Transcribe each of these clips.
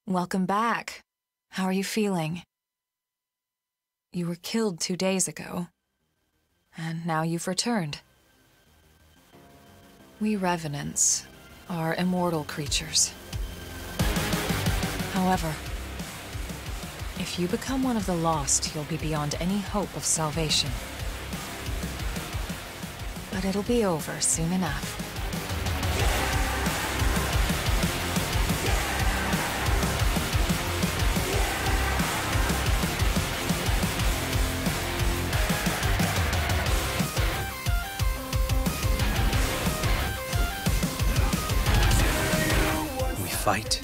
Welcome back. How are you feeling? You were killed 2 days ago, and now you've returned. We Revenants are immortal creatures. However, if you become one of the lost, you'll be beyond any hope of salvation. But it'll be over soon enough. We fight,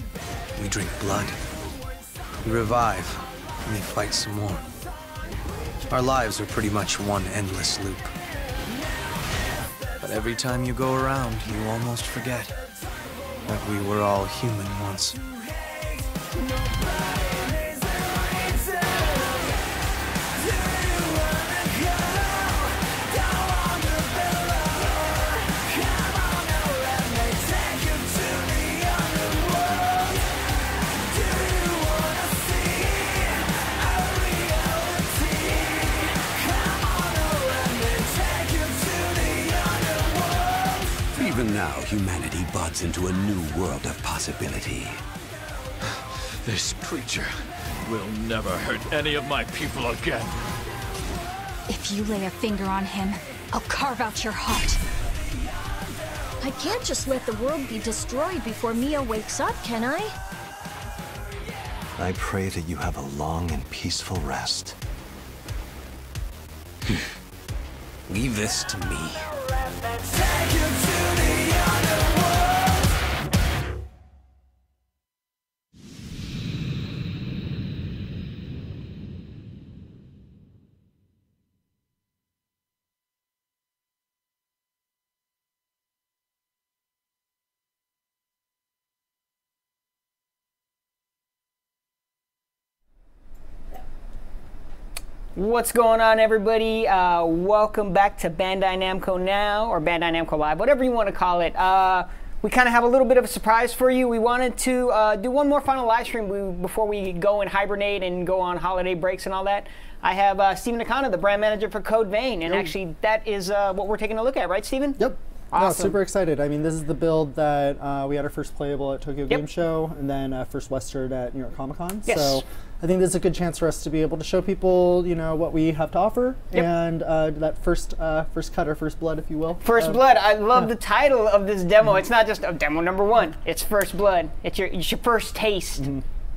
we drink blood, we revive, and we fight some more. Our lives are pretty much one endless loop. But every time you go around, you almost forget that we were all human once. Even now, humanity buds into a new world of possibility. This creature will never hurt any of my people again. If you lay a finger on him, I'll carve out your heart. I can't just let the world be destroyed before Mia wakes up, can I? I pray that you have a long and peaceful rest. Leave this to me. What's going on, everybody? Welcome back to Bandai Namco Now, or Bandai Namco Live, whatever you want to call it. We kind of have a little bit of a surprise for you. We wanted to do one more final live stream before we go and hibernate and go on holiday breaks and all that. I have Steven Nakano, the brand manager for Code Vein, and actually that is what we're taking a look at, right, Steven? Yep. Awesome. No, super excited. I mean, this is the build that we had our first playable at Tokyo Game Show, and then first Westered at New York Comic Con. Yes. So I think this is a good chance for us to be able to show people, you know, what we have to offer, and that first cut or first blood, if you will. First Blood. I love the title of this demo. It's not just demo number 1. It's First Blood. It's your first taste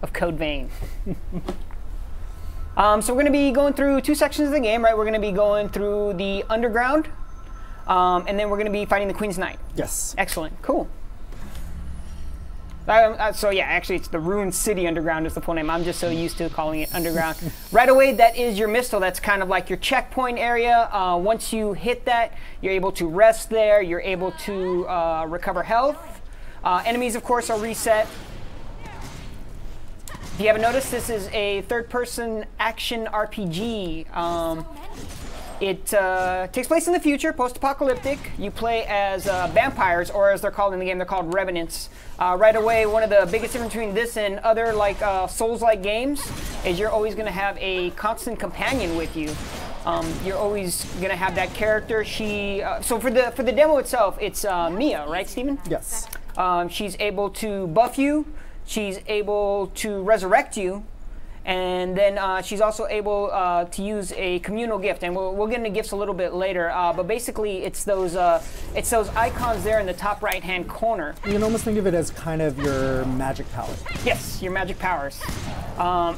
of Code Vein. So we're going to be going through 2 sections of the game, right? We're going to be going through the Underground, and then we're going to be fighting the Queen's Knight. Yes. Excellent. Cool. So yeah, actually it's the Ruined City Underground is the full name. I'm just so used to calling it Underground. Right away, that is your Mistle. That's kind of like your checkpoint area. Once you hit that, you're able to rest there. You're able to recover health. Enemies, of course, are reset. If you haven't noticed, this is a third-person action RPG. It takes place in the future, post-apocalyptic. You play as vampires, or as they're called in the game, they're called Revenants. Right away, one of the biggest difference between this and other like Souls-like games is you're always going to have a constant companion with you. You're always going to have that character. So for the demo itself, it's Mia, right, Steven? Yes. She's able to buff you. She's able to resurrect you. And then she's also able to use a communal gift, and we'll get into gifts a little bit later. But basically, it's those icons there in the top right-hand corner. You can almost think of it as kind of your magic power. Yes, your magic powers.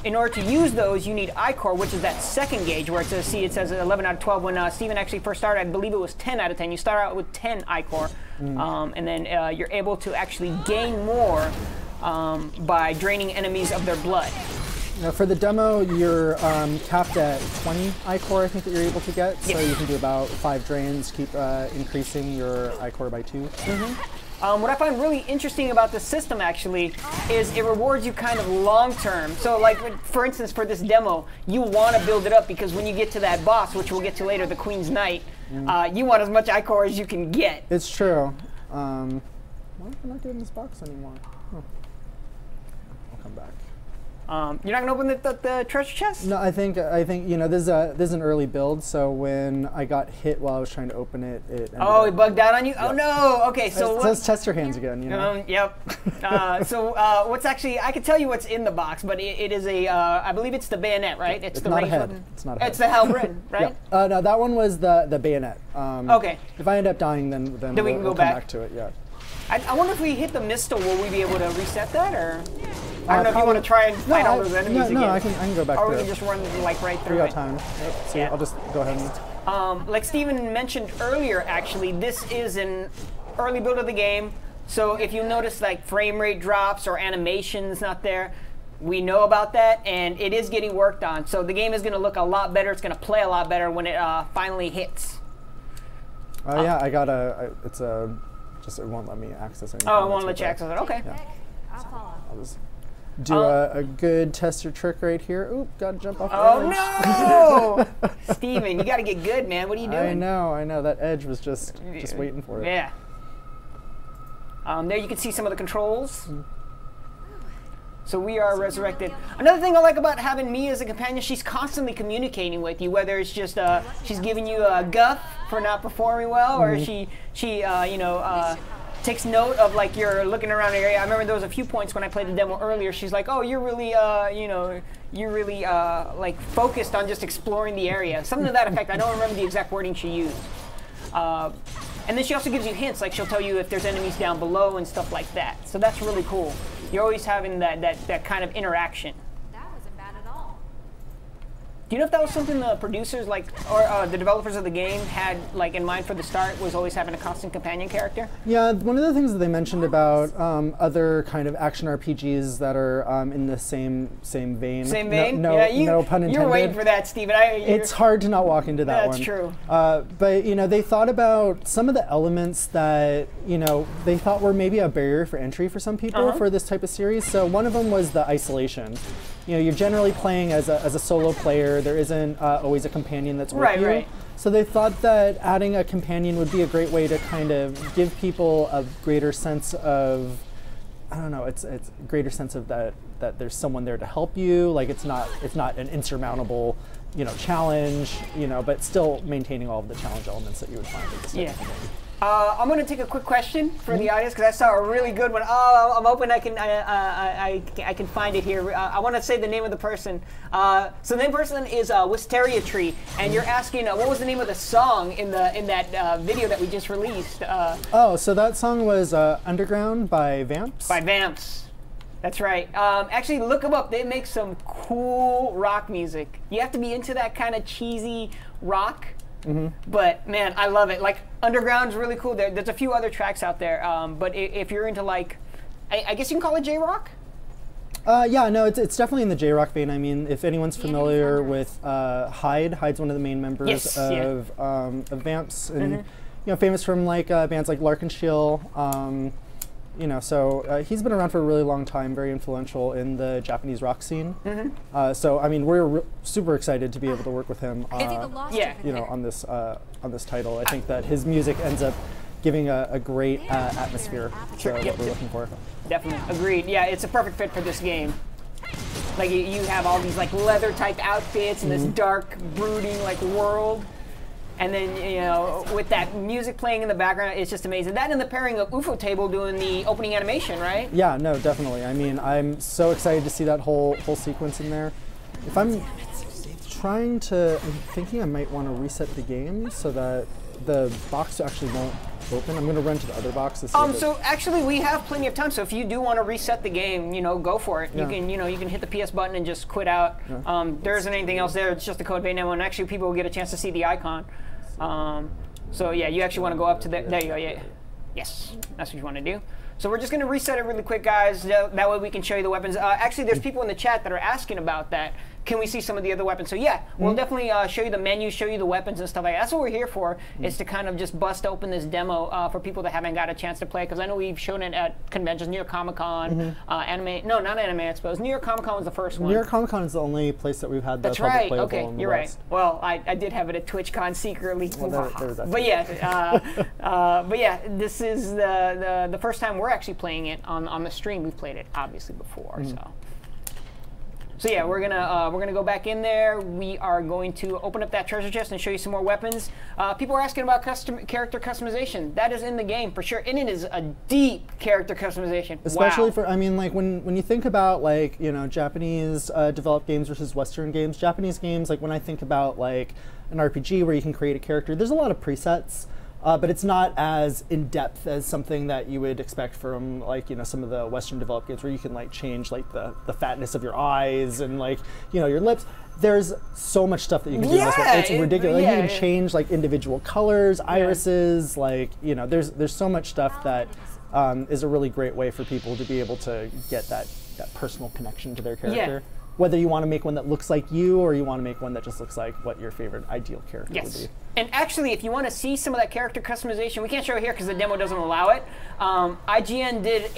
In order to use those, you need Ichor, which is that second gauge, where it says 11 out of 12. When Steven actually first started, I believe it was 10 out of 10. You start out with 10 Ichor, and then you're able to actually gain more by draining enemies of their blood. Now for the demo, you're capped at 20 Ichor, I think, that you're able to get. So you can do about 5 drains, keep increasing your Ichor by 2. What I find really interesting about this system, actually, is it rewards you kind of long-term. So, like, for instance, for this demo, you want to build it up because when you get to that boss, which we'll get to later, the Queen's Knight, you want as much Ichor as you can get. It's true. Why am I not getting this box anymore? Huh. come back. You're not gonna open the treasure chest? No, I think you know this is an early build, so when I got hit while I was trying to open it, it it bugged out on you. Oh no! Okay, so let's test your hands again. You know. Yep. What's actually? I can tell you what's in the box, but it is a. I believe it's the bayonet, right? It's the not a range head. weapon. It's not a head. It's the halberd, right? Yeah. No, that one was the bayonet. Okay. If I end up dying, then we can go come back to it. Yeah. I wonder if we hit the mistle, will we be able to reset that, or? I don't know if you want to try and fight all those enemies again. No, I can go back or through we it. can just run like right through We got it. time. Yep. So Yeah. I'll just go ahead and... Like Steven mentioned earlier, actually, this is an early build of the game. So if you notice like frame rate drops or animations not there, we know about that, and it is getting worked on. So the game is going to look a lot better. It's going to play a lot better when it finally hits. Yeah, I got it's a... Just it won't let me access anything. Oh, it won't let you access it. Okay. Yeah. I'll just do a good tester trick right here. Oop, gotta jump off the edge. No! Steven, you gotta get good, man. What are you doing? I know. That edge was just waiting for it. Yeah. There you can see some of the controls. So we are resurrected. Another thing I like about having Mia as a companion, she's constantly communicating with you, whether it's just she's giving you a guff for not performing well, or she takes note of like you're looking around the area. I remember there was a few points when I played the demo earlier. She's like, "Oh, you're really, you're really like focused on just exploring the area." Something to that effect. I don't remember the exact wording she used. And then she also gives you hints, like she'll tell you if there's enemies down below and stuff like that. So that's really cool. You're always having that kind of interaction. That wasn't bad at all. Do you know if that was something the producers, like, or the developers of the game had, like, in mind for the start, was always having a constant companion character? Yeah, one of the things that they mentioned about other kind of action RPGs that are in the same vein. Same vein? No pun intended. You're waiting for that, Steven. It's hard to not walk into that one. That's true. But, you know, they thought about some of the elements that, you know, they thought were maybe a barrier for entry for some people for this type of series. So one of them was the isolation. You know, you're generally playing as a solo player. There isn't always a companion that's with you. Right. So they thought that adding a companion would be a great way to kind of give people a greater sense of, I don't know, it's a greater sense of that there's someone there to help you. Like it's not an insurmountable, you know, challenge, you know, but still maintaining all of the challenge elements that you would find in this type of game. I'm going to take a quick question for the audience because I saw a really good one. Oh, I'm hoping I can find it here. I want to say the name of the person. So the name of the person is Wisteria Tree, and you're asking what was the name of the song in that video that we just released? So that song was Underground by Vamps. By Vamps. That's right. Actually, look them up. They make some cool rock music. You have to be into that kind of cheesy rock. But man, I love it. Like Underground's really cool. There's a few other tracks out there. But if you're into like, I guess you can call it J-rock. Yeah, no, it's definitely in the J-rock vein. I mean, if anyone's familiar with Hyde's one of the main members of Vamps, and you know, famous from like bands like Larkenshell. You know, so he's been around for a really long time, very influential in the Japanese rock scene. So I mean, we're super excited to be able to work with him. You know, on this title. I think that his music ends up giving a great atmosphere to what we're looking for. Definitely agreed. Yeah, it's a perfect fit for this game. Like you have all these like leather type outfits and this dark, brooding like world. And then, you know, with that music playing in the background, it's just amazing. That and the pairing of UFO Table doing the opening animation, right? Yeah, no, definitely. I mean, I'm so excited to see that whole sequence in there. If I'm I'm thinking I might want to reset the game so that the box actually won't open. I'm going to run to the other box to see so actually we have plenty of time. So if you do want to reset the game, you know, go for it. Yeah. You can hit the PS button and just quit out. Yeah. There isn't anything else there. It's just the code Bandai Namco, and actually people will get a chance to see the icon. So yeah, you actually want to go up to there you go. Yeah. Yes, that's what you want to do. So we're just going to reset it really quick, guys. That way we can show you the weapons. Actually, there's people in the chat that are asking about that. Can we see some of the other weapons? So yeah, we'll definitely show you the menu, show you the weapons and stuff like that. That's what we're here for, is to kind of just bust open this demo for people that haven't got a chance to play. Because I know we've shown it at conventions, New York Comic Con, Anime. No, not Anime Expos. New York Comic Con was the first one. New York Comic Con is the only place that we've had the public playable. Okay, you're right. Well, I did have it at TwitchCon secretly. Well, but yeah, this is the first time we're actually playing it on the stream. We've played it obviously before, so. So yeah, we're gonna go back in there. We are going to open up that treasure chest and show you some more weapons. People are asking about character customization. That is in the game for sure, and it is a deep character customization. Especially wow. for, I mean, like when you think about like, you know, Japanese developed games versus Western games. Japanese games, like when I think about like an RPG where you can create a character, there's a lot of presets. But it's not as in-depth as something that you would expect from, like, you know, some of the Western developed games where you can, like, change, like, the fatness of your eyes and, like, you know, your lips. There's so much stuff that you can do in this one. It's ridiculous. Yeah, you can change, like, individual colors, irises, like, you know, there's so much stuff that is a really great way for people to be able to get that personal connection to their character. Yeah. Whether you want to make one that looks like you or you want to make one that just looks like what your favorite ideal character would be. And actually, if you want to see some of that character customization, we can't show it here because the demo doesn't allow it. IGN did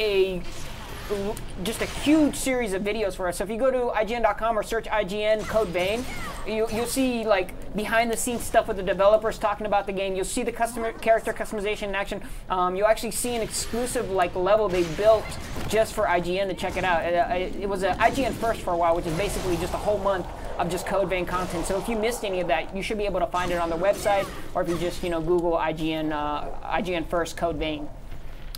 just a huge series of videos for us. So if you go to IGN.com or search IGN Code Vein, you'll see like behind the scenes stuff with the developers talking about the game. You'll see the character customization in action. You'll actually see an exclusive like level they built just for IGN to check it out. It was an IGN First for a while, which is basically just a whole month of just Code Vein content. So if you missed any of that, you should be able to find it on their website, or if you just Google IGN First Code Vein.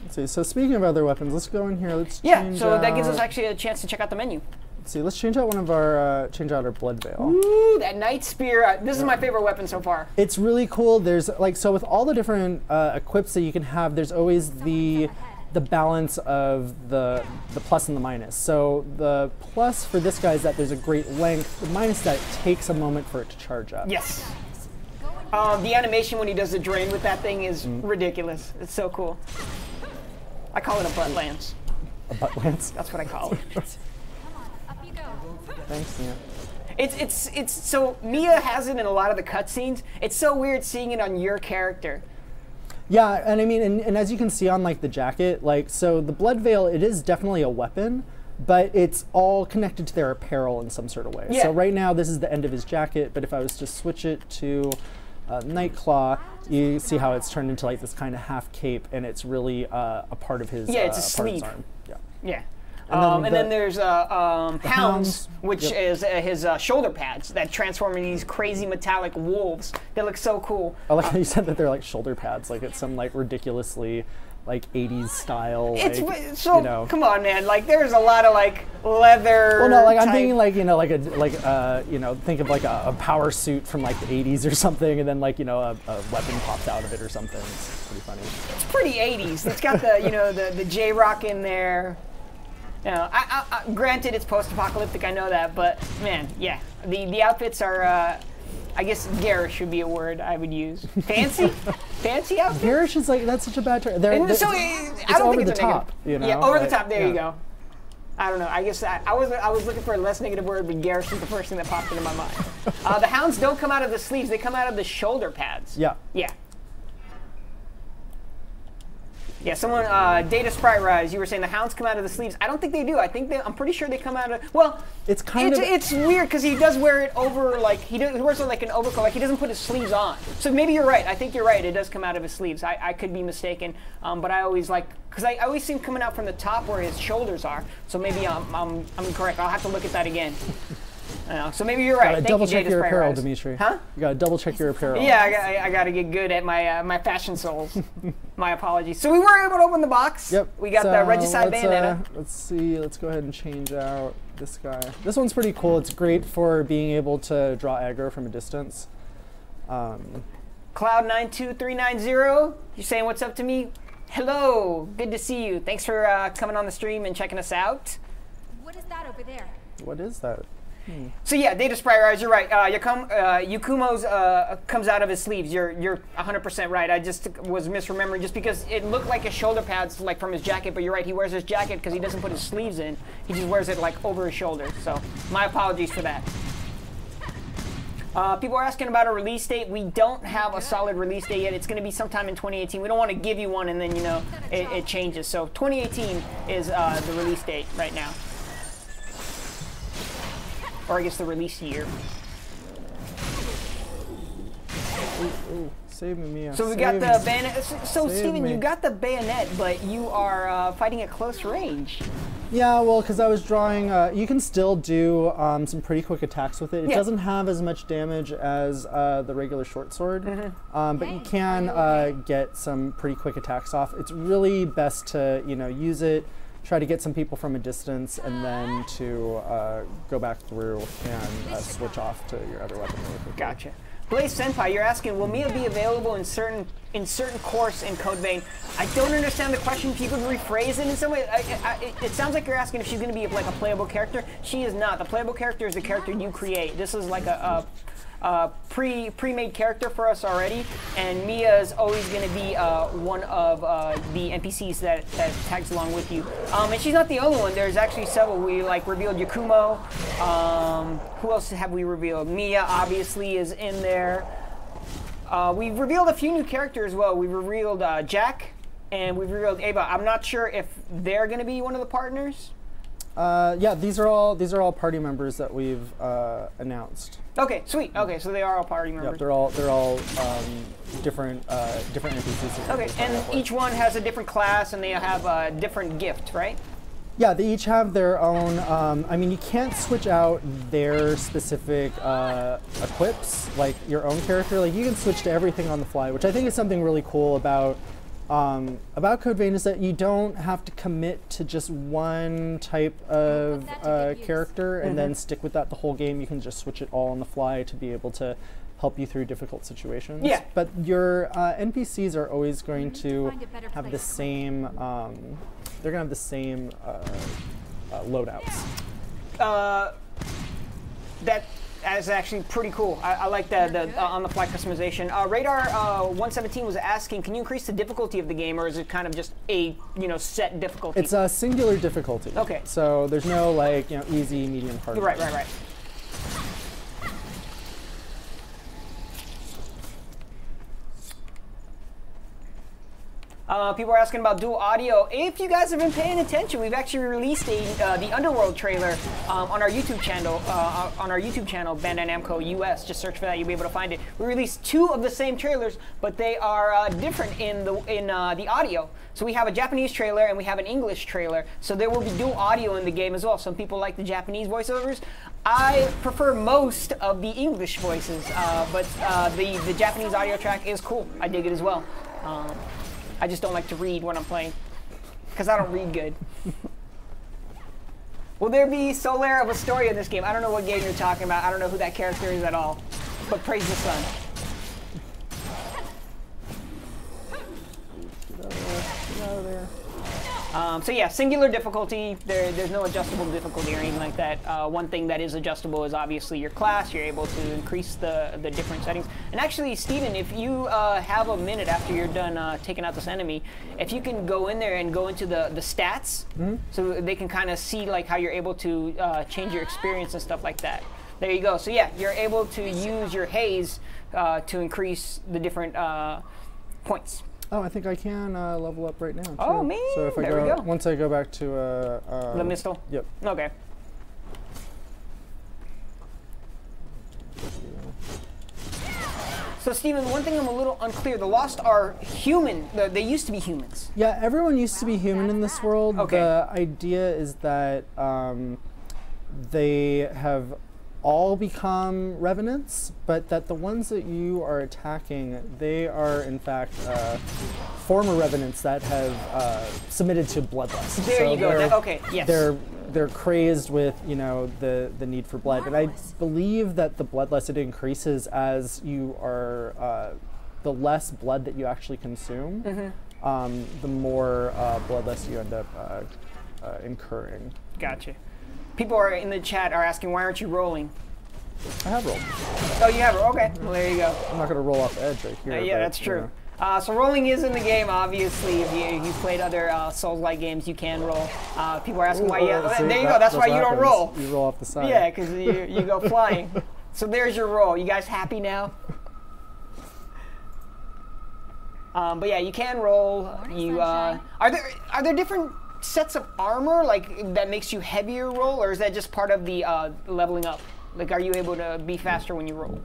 Let's see. So speaking of other weapons, let's go in here. Let's change that gives us actually a chance to check out the menu. Let's see. Let's change out one of our our blood veil. Ooh, that Night Spear. This is my favorite weapon so far. It's really cool. There's like with all the different equips that you can have, there's always the balance of the plus and the minus. So the plus for this guy is that there's a great length. The minus is that it takes a moment for it to charge up. Yes. The animation when he does the drain with that thing is ridiculous. It's so cool. I call it a butt lance. A butt lance? That's what I call it. Thanks, Mia. It's so Mia has it in a lot of the cutscenes. It's so weird seeing it on your character. Yeah, and I mean, and as you can see on like the jacket, like so the blood veil, it is definitely a weapon, but it's all connected to their apparel in some sort of way. Yeah. So right now this is the end of his jacket, but if I was to switch it to Nightclaw, you see how it's turned into like this kind of half cape, and it's really a part of his it's a sleeve. arm. Yeah. Yeah. And then there's Hounds, which is his shoulder pads that transform into these crazy metallic wolves. They look so cool. I like how you said that they're like shoulder pads, like it's some like ridiculously like 80s style. It's so come on, man. Like there's a lot of like leather. Well, no, like I'm thinking like think of like a power suit from like the 80s or something, and then like a weapon pops out of it or something. It's pretty funny. It's pretty 80s. It's got the the J-Rock in there. Granted, it's post-apocalyptic. I know that, but man, yeah, the outfits are. I guess garish would be a word I would use. Fancy? Fancy outfit? Garish is like, that's such a bad term. I don't think it's a top, negative. Yeah, over the top, there you go. I don't know, I guess I was looking for a less negative word, but garish is the first thing that popped into my mind. The Hounds don't come out of the sleeves, they come out of the shoulder pads. Yeah. Yeah. Yeah, someone, Data Sprite Rise, you were saying the Hounds come out of the sleeves. I don't think they do. I'm pretty sure they come out of, well, it's weird because he does wear it over, like, he wears it like an overcoat, like he doesn't put his sleeves on. So maybe you're right. I think you're right. It does come out of his sleeves. I could be mistaken, but I always because I always see him coming out from the top where his shoulders are. So maybe I'm correct. I'll have to look at that again. So maybe you're right. Double check your apparel, Dimitri. Huh? You gotta double check your apparel. Yeah, I gotta get good at my my fashion souls. My apologies. So we were able to open the box. Yep. We got the Regicide Bayonetta. Let's see. Let's go ahead and change out this guy. This one's pretty cool. It's great for being able to draw aggro from a distance. Cloud92390, you're saying what's up to me? Hello. Good to see you. Thanks for coming on the stream and checking us out. What is that over there? What is that? So yeah, Data Sprite Rise, you're right. Yakumo's comes out of his sleeves. You're 100% right. I just was misremembering just because it looked like his shoulder pads like from his jacket, but you're right. He wears his jacket because he doesn't put his sleeves in. He just wears it like over his shoulders. So my apologies for that. People are asking about a release date. We don't have a solid release date yet. It's going to be sometime in 2018. We don't want to give you one and then it changes. So 2018 is the release date right now. Or I guess the release year. Ooh, save me, Mia. So we got the bayonet. So Steven, you got the bayonet, but you are fighting at close range. Yeah, well, because I was drawing, you can still do some pretty quick attacks with it. It doesn't have as much damage as the regular short sword, but you can get some pretty quick attacks off. It's really best to, use it, try to get some people from a distance, and then to go back through and switch off to your other weapon really quickly. Gotcha. Blaze Senpai, you're asking, will Mia be available in certain course in Code Vein? I don't understand the question. If you could rephrase it in some way, it sounds like you're asking if she's going to be like a playable character. She is not. The playable character is the character you create. This is like a pre-made character for us already, and Mia is always going to be one of the NPCs that tags along with you. And she's not the only one. There's actually several. We revealed Yakumo. Who else have we revealed? Mia obviously is in there. We've revealed a few new characters as well. We revealed Jack, and we've revealed Ava. I'm not sure if they're going to be one of the partners. Yeah, these are all party members that we've announced. Okay, sweet. Okay, so they are all party members. Yep, they're all different NPCs. Okay, and each one has a different class, and they have a different gift, right? Yeah, they each have their own. I mean, you can't switch out their specific equips, like your own character. Like you can switch to everything on the fly, which I think is something really cool about Code Vein, is that you don't have to commit to just one type of character and then stick with that the whole game. You can just switch it all on the fly to be able to help you through difficult situations. Yeah. But your NPCs are always going to have the same. They're gonna have the same loadouts. That is actually pretty cool. I like the on-the-fly customization. Radar 117 was asking, can you increase the difficulty of the game, or is it kind of just a set difficulty? It's a singular difficulty. Okay. So there's no easy, medium, hard. Right. People are asking about dual audio. If you guys have been paying attention, we've actually released the Underworld trailer on our YouTube channel. Bandai Namco US. Just search for that; you'll be able to find it. We released 2 of the same trailers, but they are different in the audio. So we have a Japanese trailer and we have an English trailer. So there will be dual audio in the game as well. Some people like the Japanese voiceovers. I prefer most of the English voices, but the Japanese audio track is cool. I dig it as well. I just don't like to read when I'm playing, because I don't read good. Will there be Solaire of a story in this game? I don't know what game you're talking about. I don't know who that character is at all. But praise the sun. Get out of there. So yeah, singular difficulty. There's no adjustable difficulty or anything like that. One thing that is adjustable is obviously your class. You're able to increase the different settings. And actually, Steven, if you have a minute after you're done taking out this enemy, if you can go in there and go into the stats, so they can kind of see how you're able to change your experience and stuff like that. There you go. So yeah, you're able to use your haze to increase the different points. Oh, I think I can level up right now, too. Oh, man. So if I go, once I go back to the Mistle? Yep. Okay. So, Steven, one thing I'm a little unclear. The Lost are human. They used to be humans. Yeah, everyone used to be human in this world. Okay. The idea is that they have all become revenants, but that the ones that you are attacking, they are in fact former revenants that have submitted to bloodlust. There you go. Okay. Yes. They're crazed with the need for blood, and I believe that the bloodlust, it increases as you are the less blood that you actually consume, the more bloodlust you end up incurring. Gotcha. People are in the chat are asking, why aren't you rolling? I have rolled. Oh, you have rolled? Okay. Well, there you go. I'm not going to roll off the edge right here. Yeah, that's true. So rolling is in the game, obviously. If you've played other Souls-like games, you can roll. People are asking why you... there you go. That's why you don't roll. You roll off the side. Yeah, because you go flying. So there's your roll. You guys happy now? But yeah, you can roll. Are there different sets of armor that makes you heavier roll, or is that just part of the leveling up? Are you able to be faster when you roll?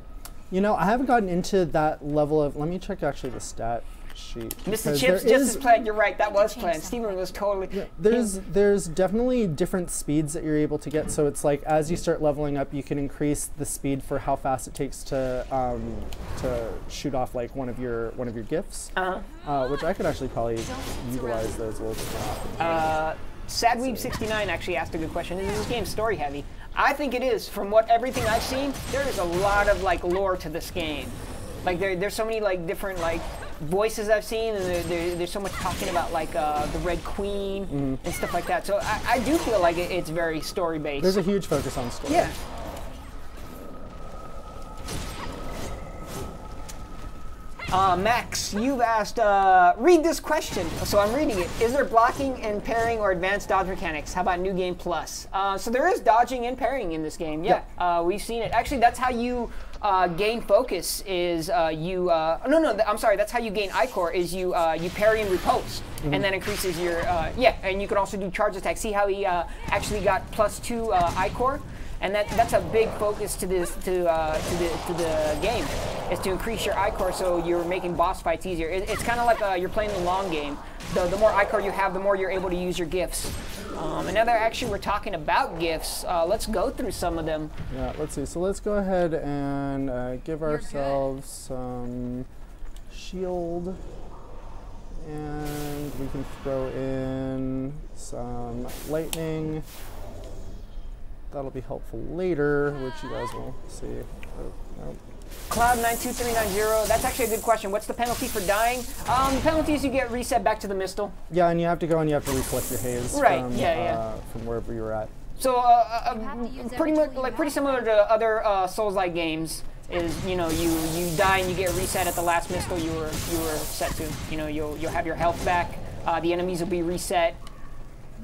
I haven't gotten into that level of. Let me check actually the stat sheet. Mr. Chips just as planned. You're right. That was planned. Steven was totally. Yeah, there's definitely different speeds that you're able to get. So it's like as you start leveling up, you can increase the speed for how fast it takes to shoot off like one of your gifts. Which I could actually probably utilize those a little bit more often. Sadweeb69 actually asked a good question. Is this game story heavy? I think it is. From everything I've seen, there is a lot of like lore to this game. Like there's so many like different like voices I've seen, and there's so much talking about like the Red Queen and stuff like that. So I do feel like it's very story based. There's a huge focus on story. Yeah. Max, you've asked, read this question. So I'm reading it. Is there blocking and parrying or advanced dodge mechanics? How about New Game Plus? So there is dodging and parrying in this game. Yeah, we've seen it. Actually, that's how you gain focus. Is I'm sorry. That's how you gain Ichor. Is you parry and riposte, and that increases your And you can also do charge attack. See how he actually got +2 Ichor. And that's a big focus to the game, is to increase your Ichor so you're making boss fights easier. It's kind of like you're playing the long game. The more Ichor you have, the more you're able to use your gifts. And now that actually we're talking about gifts, let's go through some of them. Yeah, let's see. So let's go ahead and give ourselves some shield. And we can throw in some lightning. That'll be helpful later, which you guys will see. Oh, no. Cloud92390, that's actually a good question. What's the penalty for dying? The penalty is you get reset back to the Mistle. Yeah, and you have to go and you have to recollect your haze from wherever you were at. So pretty similar to other Souls-like games. Is you die and you get reset at the last Mistle you were set to. You'll have your health back. The enemies will be reset.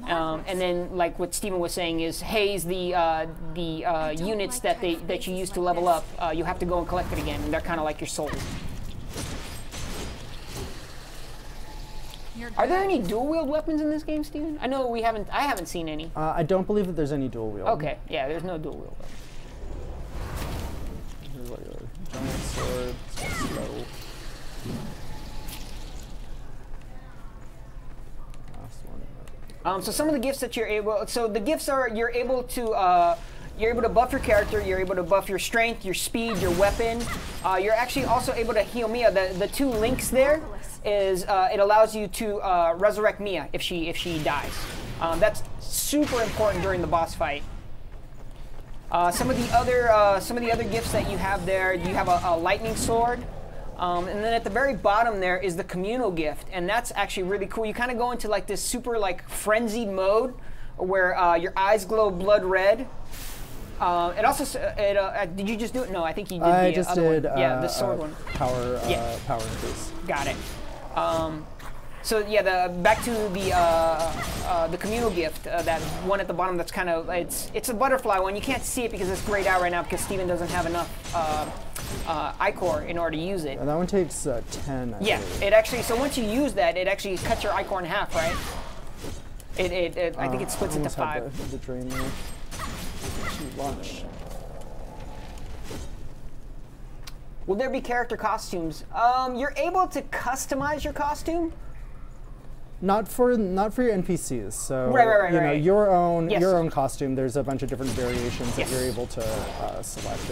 And then, like what Steven was saying, is haze the units that you use to level up. You have to go and collect it again. And they're kind of like your soul. Are there any dual wield weapons in this game, Steven? I know I haven't seen any. I don't believe that there's any dual wield. Okay, yeah, there's no dual wield weapons. Here's like a giant sword. It's slow. So some of the gifts that you're able, the gifts are you're able to buff your character, you're able to buff your strength, your speed, your weapon. You're actually also able to heal Mia. The two links there is it allows you to resurrect Mia if she dies. That's super important during the boss fight. Some of the other gifts that you have there, you have a lightning sword. And then at the very bottom there is the communal gift, and that's actually really cool. You kind of go into like this super like frenzied mode where your eyes glow blood red. It also did you just do it? No, I think you did the other one. Yeah, the sword one. Power increase. Got it. So yeah, back to the communal gift, that one at the bottom. That's kind of it's a butterfly one. You can't see it because it's grayed out right now because Steven doesn't have enough Ichor in order to use it. And that one takes 10. Yeah, it actually. So once you use that, it actually cuts your Ichor in half, right? I think it splits into 5. The drain there. Launch. Will there be character costumes? You're able to customize your costume. Not for your NPCs. So right. Your own costume. There's a bunch of different variations that you're able to select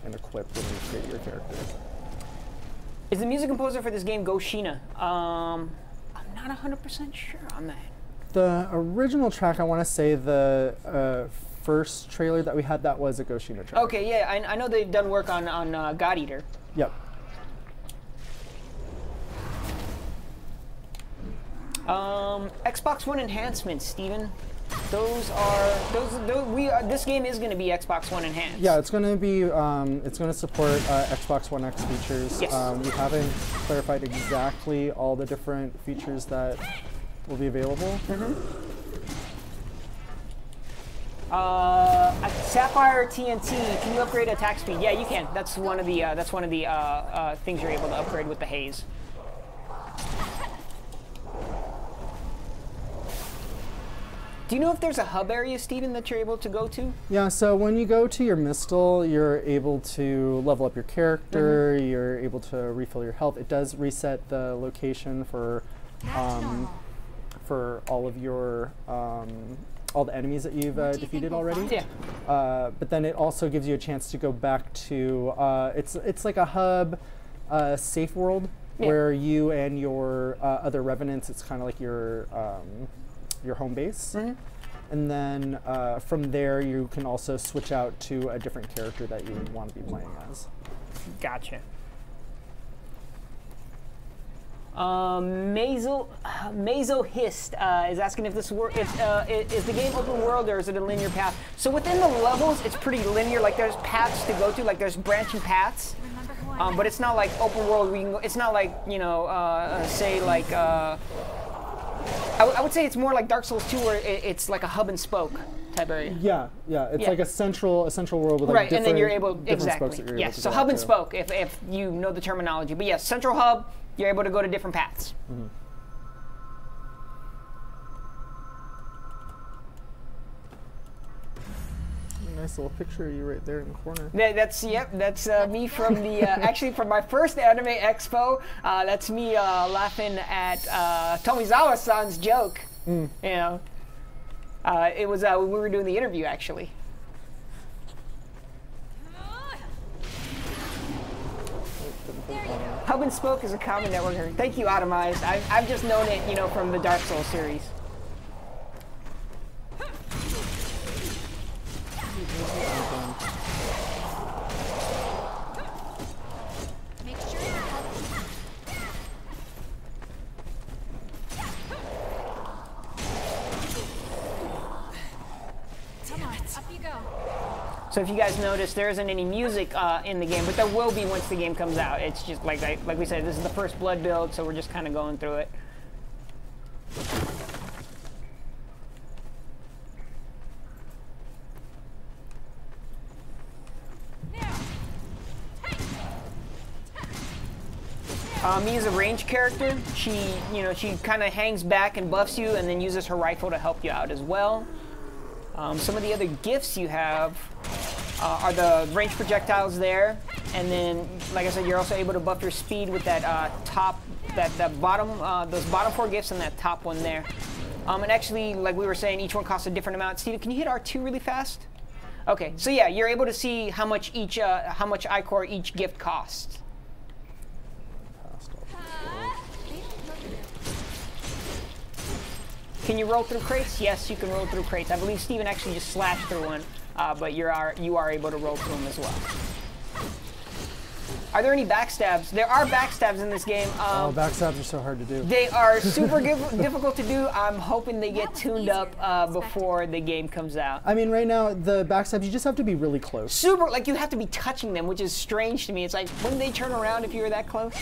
and equip when you create your character. Is the music composer for this game Go Shiina? I'm not 100% sure on that. The original track, I want to say the first trailer that we had, that was a Go Shiina track. Okay, yeah, I know they've done work on God Eater. Yep. Xbox One enhancements, Steven. This game is going to be Xbox One enhanced. Yeah, it's going to be. It's going to support Xbox One X features. Yes. We haven't clarified exactly all the different features that will be available. Sapphire TNT. Can you upgrade attack speed? Yeah, you can. That's one of the things you're able to upgrade with the haze. Do you know if there's a hub area, Steven, that you're able to go to? Yeah, so when you go to your mistal, you're able to level up your character, you're able to refill your health. It does reset the location for all of your all the enemies that you've defeated already. Yeah. But then it also gives you a chance to go back to it's like a hub safe world where you and your other revenants, it's kind of like your home base. And then from there you can also switch out to a different character that you would want to be playing as. Gotcha. Mazo Hist is asking if this is the game open world or is it a linear path? So within the levels, it's pretty linear. Like there's paths to go to, like there's branching paths, but it's not like open world. It's not like say like I would say it's more like Dark Souls 2, where it's like a hub and spoke type area. Yeah, it's like a central world with like different, and then you're able spokes that you're able to so go hub and to. spoke if you know the terminology. But yes, central hub. You're able to go to different paths. Nice little picture of you right there in the corner. That's me from the actually from my first anime expo. That's me laughing at Tomizawa-san's joke. You know, it was when we were doing the interview actually. Hub and spoke is a common network. Thank you, Atomized. I've just known it, from the Dark Souls series. Make sure you're Come on, up you go. So if you guys notice, there isn't any music in the game, but there will be once the game comes out. It's just like we said, this is the first Blood build, so we're just kind of going through it. Mia's a range character. She kind of hangs back and buffs you, and then uses her rifle to help you out as well. Some of the other gifts you have are the range projectiles there, and then, like I said, you're also able to buff your speed with that those bottom 4 gifts and that top one there. And actually, like we were saying, each one costs a different amount. Steven, can you hit R2 really fast? Okay, so yeah, you're able to see how much ichor each gift costs. Can you roll through crates? Yes, you can roll through crates. I believe Steven actually just slashed through one, but you are able to roll through them as well. Are there any backstabs? There are backstabs in this game. Backstabs are so hard to do. They are super difficult to do. I'm hoping they get tuned up before the game comes out. I mean, right now, the backstabs, you just have to be really close. Like you have to be touching them, which is strange to me. It's like, wouldn't they turn around if you were that close?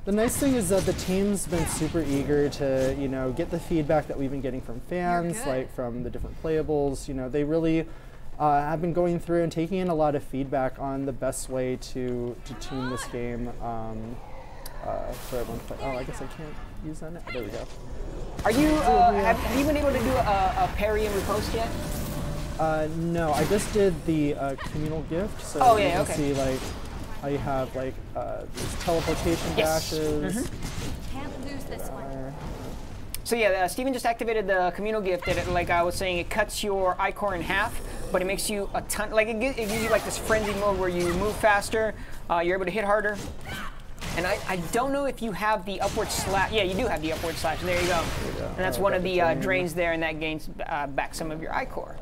The nice thing is that the team's been super eager to, get the feedback that we've been getting from fans, like from the different playables. They really have been going through and taking in a lot of feedback on the best way to tune this game for everyone to play. Oh, I guess I can't use that now. There we go. Are you, have you been able to do a parry and riposte yet? No, I just did the communal gift, so you can see how you have these teleportation dashes. Can't lose this one. So yeah, Steven just activated the communal gift. That, like I was saying, it cuts your ichor in half, but it makes you a ton. Like it gives you like this frenzy mode where you move faster, you're able to hit harder. And I don't know if you have the upward slash. Yeah, you do have the upward slash. There you go. And that's one of the drains there, and that gains back some of your ichor.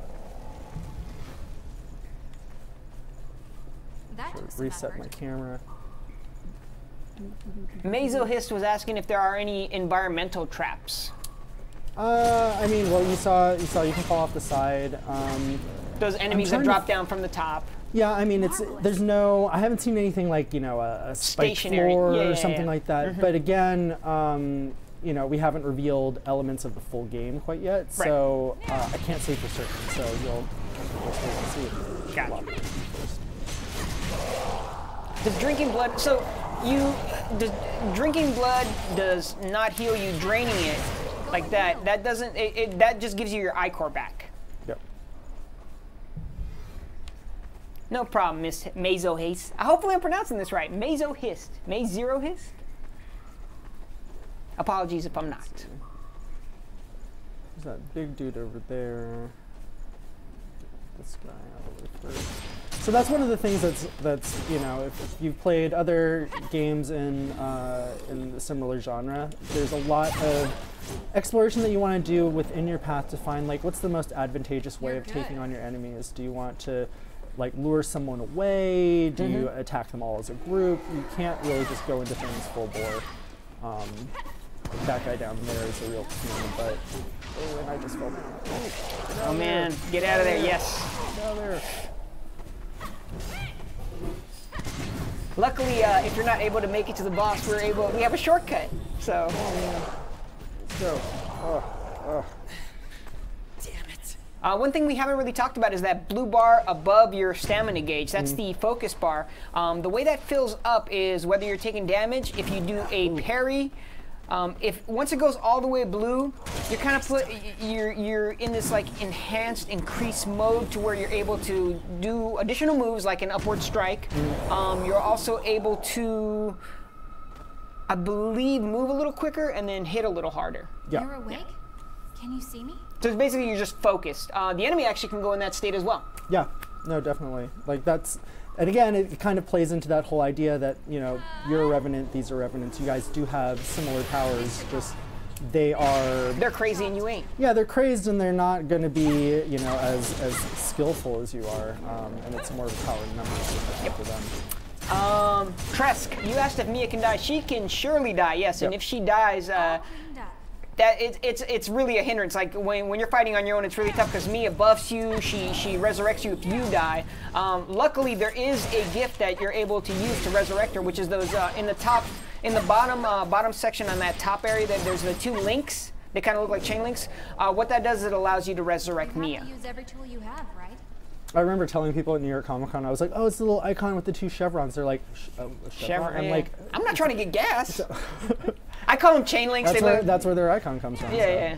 Reset my camera. Mazohist was asking if there are any environmental traps. I mean, well, you saw you can fall off the side. Those enemies that drop down from the top. Yeah, I mean, I haven't seen anything like, a spike floor or something like that. But again, we haven't revealed elements of the full game quite yet, so I can't say for certain. So you'll just wait and see. Gotcha. Does drinking blood? So drinking blood does not heal you. Draining it like that. That doesn't. That just gives you your ichor back. Yep. No problem, Miss Mazohist. Hopefully I'm pronouncing this right. Mazohist. Mazerohist? Apologies if I'm not. There's that big dude over there. This guy out of the way first. So that's one of the things that's you know, if you've played other games in the similar genre, there's a lot of exploration that you want to do within your path to find like what's the most advantageous way of taking on your enemies. Do you want to like lure someone away? Do you attack them all as a group? You can't really just go into things full bore. That guy down there is a real team, but oh, and I just fell down. Oh man, get out of there! Yes. Get out of there. Luckily, if you're not able to make it to the boss, we have a shortcut. So. Let's go. Damn it. One thing we haven't really talked about is that blue bar above your stamina gauge. That's the focus bar. The way that fills up is whether you're taking damage, if you do a parry. If once it goes all the way blue, you're kind of you're in this like enhanced, increased mode to where you're able to do additional moves like an upward strike. You're also able to, I believe, move a little quicker and then hit a little harder. Yeah. You're awake? Can you see me? So it's basically you're just focused. The enemy actually can go in that state as well. Yeah. No, definitely. Like that's. And again, it kind of plays into that whole idea that, you know, you're a Revenant, these are Revenants. You guys do have similar powers, just they're crazy and you ain't. Yeah, they're crazed and they're not going to be, you know, as skillful as you are. And it's more of a power in numbers for them. Tresk, you asked if Mia can die. She can surely die, yes. And if she dies, it's really a hindrance. Like when you're fighting on your own, it's really tough because Mia buffs you. She resurrects you if you die. Luckily, there is a gift that you're able to use to resurrect her, which is those in the bottom section on that top area. There's the 2 links. They kind of look like chain links. What that does is it allows you to resurrect Mia. You have to use every tool you have, right? I remember telling people at New York Comic Con, I was like, "Oh, it's the little icon with the 2 chevrons." They're like, "Chevron." I'm like, "I'm not trying to get gas." I call them chain links. That's where their icon comes from. Yeah,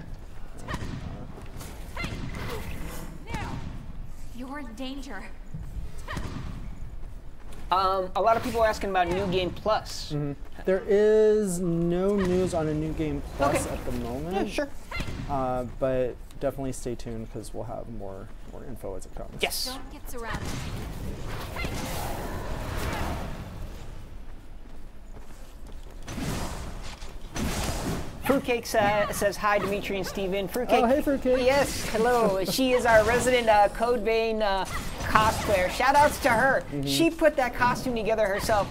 so. Yeah. You're in danger. A lot of people are asking about New Game Plus. There is no news on a New Game Plus at the moment. Yeah, sure. But definitely stay tuned because we'll have more info as it comes. Yes. Don't get surrounded. Fruitcake says hi, Dimitri and Steven. Fruitcake. Oh, hey, Fruitcake. Yes, hello. She is our resident Code Vein cosplayer. Shout outs to her. She put that costume together herself.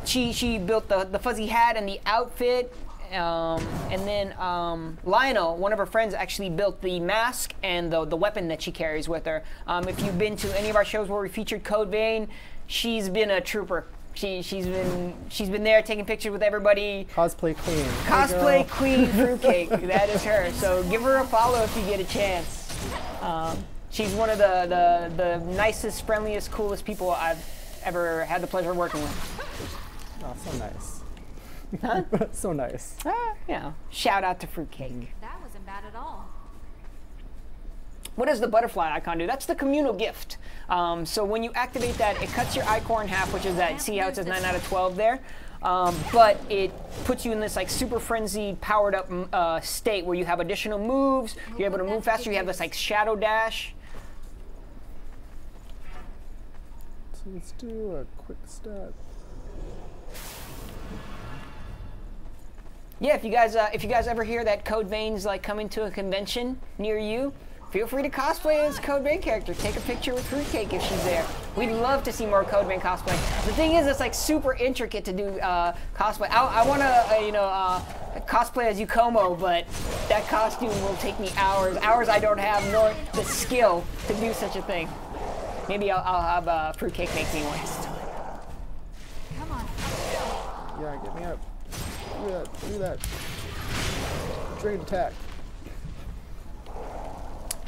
She built the fuzzy hat and the outfit. And then Lionel, one of her friends, actually built the mask and the weapon that she carries with her. If you've been to any of our shows where we featured Code Vein, she's been a trooper. She's been there taking pictures with everybody. Cosplay queen. Cosplay queen Fruitcake. That is her. So give her a follow if you get a chance. She's one of the nicest, friendliest, coolest people I've ever had the pleasure of working with. Oh, so nice. Huh? So nice. Yeah. Shout out to Fruitcake. That wasn't bad at all. What does the butterfly icon do? That's the communal gift. So when you activate that, it cuts your ichor in half, which is that. See how it says 9 out of 12 there? But it puts you in this like super frenzied, powered up state where you have additional moves. You're able to move faster. You have this like shadow dash. So let's do a quick step. Yeah, if you guys ever hear that Code Vein's like coming to a convention near you, feel free to cosplay as a Code Vein character. Take a picture with Fruitcake if she's there. We'd love to see more Code Vein cosplay. The thing is, it's like super intricate to do cosplay. I want to, cosplay as Yukomo, but that costume will take me hours I don't have, nor the skill to do such a thing. Maybe I'll have Fruitcake make me one. Come on. Yeah, get me up. Do that. Drain attack.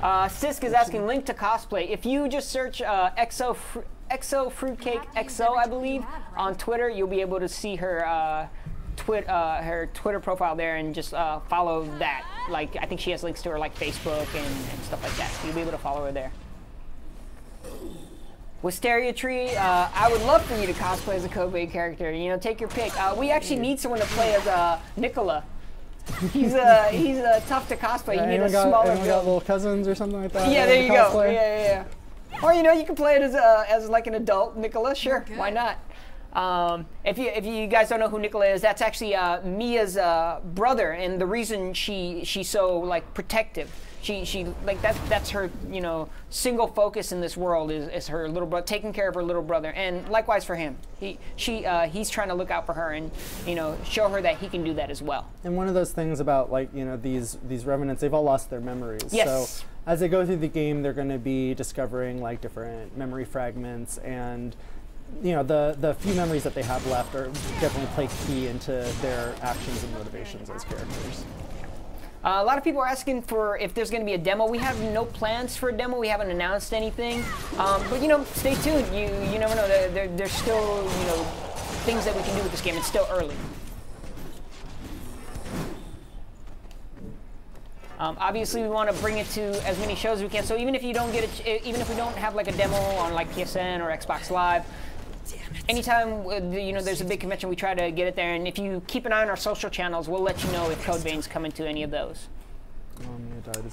Sisk is asking link to cosplay. If you just search Exo Fruitcake XO, I believe, on Twitter, you'll be able to see her her Twitter profile there and just follow that. Like, I think she has links to her like Facebook and stuff like that. So you'll be able to follow her there. Wisteria Tree, I would love for you to cosplay as a Code Vein character. You know, take your pick. We actually need someone to play as Nicola. He's tough to cosplay. You need a smaller build. Got little cousins or something like that. Yeah, there you go. Yeah. Or you know, you can play it as like an adult Nicola. Sure, why not? If you guys don't know who Nicola is, that's actually Mia's brother, and the reason she's so like protective. She like that's her, you know, single focus in this world is her little brother, taking care of her little brother, and likewise for him. He's trying to look out for her and, you know, show her that he can do that as well. And one of those things about, like, you know, these revenants, they've all lost their memories. Yes. So as they go through the game, they're going to be discovering like different memory fragments, and you know, the few memories that they have left are definitely play key into their actions and motivations as characters. A lot of people are asking for if there's going to be a demo. We have no plans for a demo. We haven't announced anything. But, you know, stay tuned. You never know. There's still, you know, things that we can do with this game. It's still early. Obviously, we want to bring it to as many shows as we can. So even if you don't get it, even if we don't have like a demo on like PSN or Xbox Live, anytime you know there's a big convention, we try to get it there. And if you keep an eye on our social channels, we'll let you know if Code Vein's coming to any of those.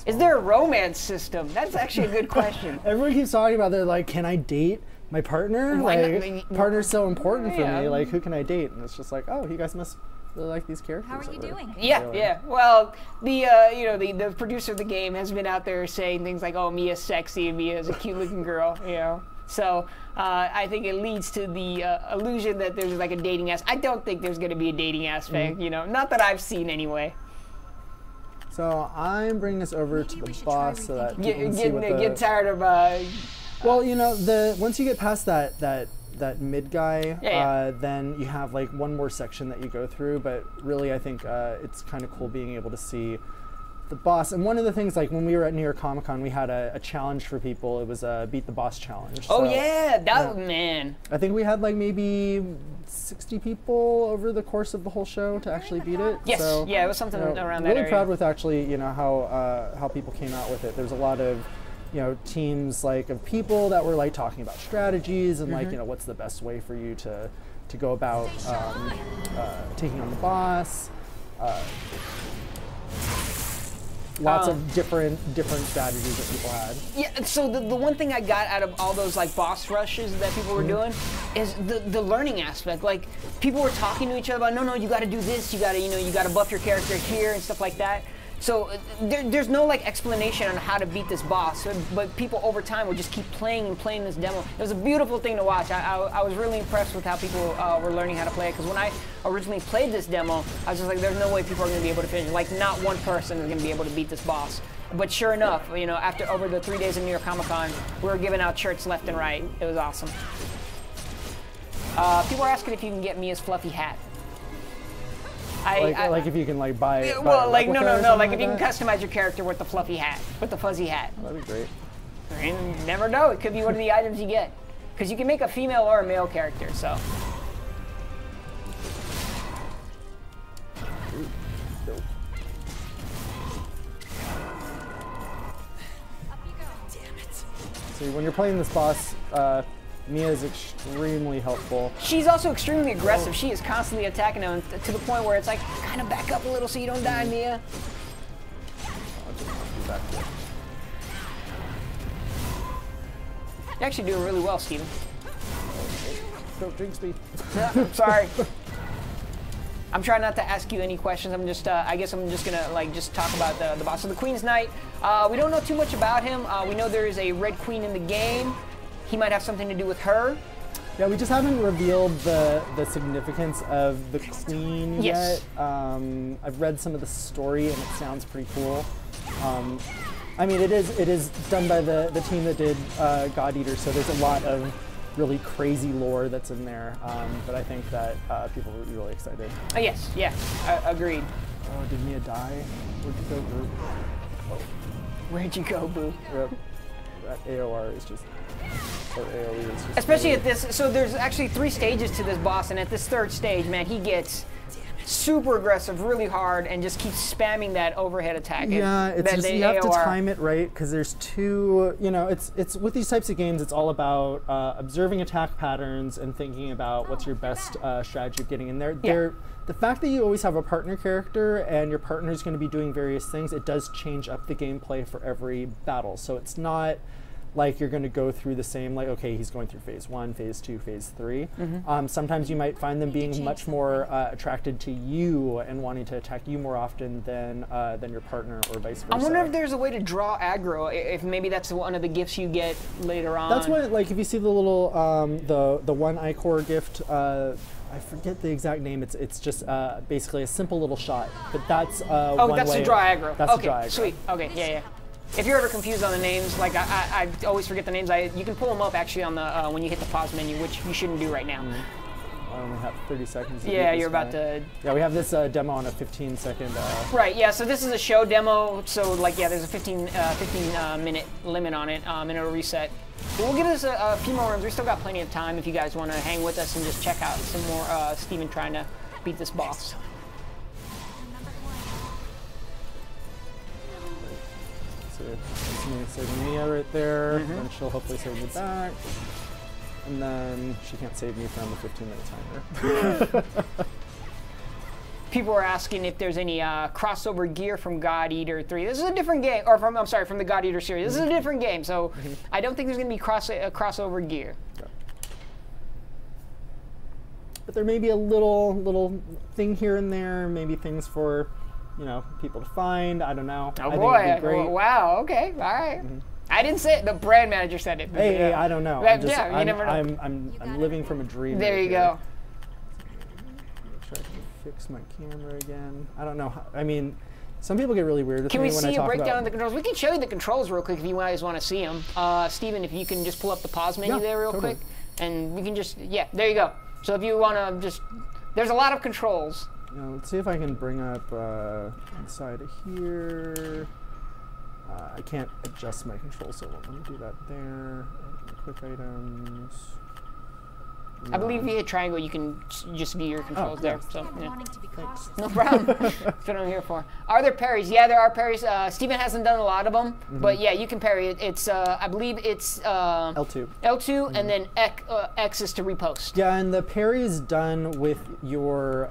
Is there a romance system? That's actually a good question. Everyone keeps talking about, they're like, can I date my partner? Like, partner's so important for me. Like, who can I date? And it's just like, oh, you guys must really like these characters. How are you doing? Yeah. Well, the you know, the producer of the game has been out there saying things like, "Oh, Mia's sexy and Mia's a cute-looking girl," you know. So I think it leads to the illusion that there's like a dating aspect. I don't think there's going to be a dating aspect, you know, not that I've seen anyway. So I'm bringing this over to the boss so that you can see what get tired of. Well, you know, once you get past that mid guy, then you have like one more section that you go through. But really, I think it's kind of cool being able to see the boss. And one of the things, like when we were at New York Comic Con, we had a challenge for people. It was a beat the boss challenge. Oh, so, yeah, that man. I think we had like maybe 60 people over the course of the whole show to actually beat it. Yes, so, yeah, it was something around that area. Really proud with actually, you know, how people came out with it. There's a lot of, you know, teams like of people that were like talking about strategies and like, you know, what's the best way for you to go about taking on the boss. Lots of different strategies that people had. Yeah, so the one thing I got out of all those like boss rushes that people were doing is the learning aspect. Like people were talking to each other about, no, you got to do this, you got to, you know, you got to buff your character here and stuff like that. So there's no like explanation on how to beat this boss, but people over time would just keep playing and playing this demo. It was a beautiful thing to watch. I was really impressed with how people were learning how to play it, because when I originally played this demo, I was just like, there's no way people are going to be able to finish it. Like, not one person is going to be able to beat this boss. But sure enough, you know, over the 3 days of New York Comic Con, we were giving out shirts left and right. It was awesome. People are asking if you can get Mia's fluffy hat. Like if you can like buy it. Well, like no. Like if you can customize your character with the fluffy hat, with the fuzzy hat. That'd be great. You never know. It could be one of the items you get, because you can make a female or a male character. So. So when you're playing this boss, Mia is extremely helpful. She's also extremely aggressive. She is constantly attacking him to the point where it's like, kind of back up a little so you don't die, Mia. You're actually doing really well, Steven. Don't jinx me. I'm sorry. I'm trying not to ask you any questions. I'm just, I guess I'm just gonna like just talk about the boss of the Queen's Knight. We don't know too much about him. We know there is a Red Queen in the game. He might have something to do with her. Yeah, we just haven't revealed the significance of the Queen yet. I've read some of the story and it sounds pretty cool. I mean, it is done by the team that did God Eater, so there's a lot of really crazy lore that's in there. But I think that people will be really excited. Yes, yeah, agreed. Oh, did Mia die? Where'd you go, Boo? Oh. Where'd you go, Boo? Yep. That AOR is just. Or AoE is just. Especially at this, so there's actually 3 stages to this boss, and at this 3rd stage, man, he gets super aggressive, really hard, and just keeps spamming that overhead attack. Yeah, it's just you have to AOR. time it right because there's two. You know, it's with these types of games, it's all about observing attack patterns and thinking about what's your best strategy of getting in there. The fact that you always have a partner character and your partner is going to be doing various things, it does change up the gameplay for every battle. So it's not like you're going to go through the same, like, okay, he's going through phase 1, phase 2, phase 3. Sometimes you might find them being much more attracted to you and wanting to attack you more often than your partner or vice versa. I wonder if there's a way to draw aggro, if maybe that's one of the gifts you get later on. That's what, like, if you see the little, the one Icor gift, I forget the exact name. It's just basically a simple little shot. But that's one that's way. to draw aggro. That's okay, to draw aggro. Sweet. Okay, yeah. If you're ever confused on the names, like I always forget the names. You can pull them up actually on the when you hit the pause menu, which you shouldn't do right now. I only have 30 seconds. Yeah, you're about to. Yeah, we have this demo on a 15-second. Right. Yeah. So this is a show demo. So like, yeah, there's a 15 minute limit on it, and it'll reset. But we'll give us a few more runs. We still got plenty of time if you guys want to hang with us and just check out some more Steven trying to beat this boss. So it's me saving Mia right there, and she'll hopefully save me back. And then she can't save me from the 15-minute timer. People are asking if there's any crossover gear from God Eater 3. This is a different game, or from the God Eater series. This is a different game, so I don't think there's going to be crossover gear. Okay. But there may be a little thing here and there, maybe things for, you know, people to find. I don't know. Oh I boy! think it'd be great. Wow. Okay. All right. I didn't say it. The brand manager said it. Hey, I don't know. Yeah, you never know. I'm living from a dream. There right you here. go. Make sure I can fix my camera again. I don't know. I mean, some people get really weird with Can me we when I see a talk breakdown about of the controls? We can show you the controls real quick if you guys want to see them. Steven, if you can just pull up the pause menu there real quick. And we can just, yeah, there you go. So if you want to just, there's a lot of controls. Now, let's see if I can bring up inside of here. I can't adjust my controls, so let me do that there. Quick items. I believe if you hit triangle, you can just view your controls there. So, yeah. Thanks. No problem. That's what I'm here for. Are there parries? Yeah, there are parries. Steven hasn't done a lot of them, but yeah, you can parry it. It's, I believe it's L2. L2, and then X is to repost. Yeah, and the parry is done with your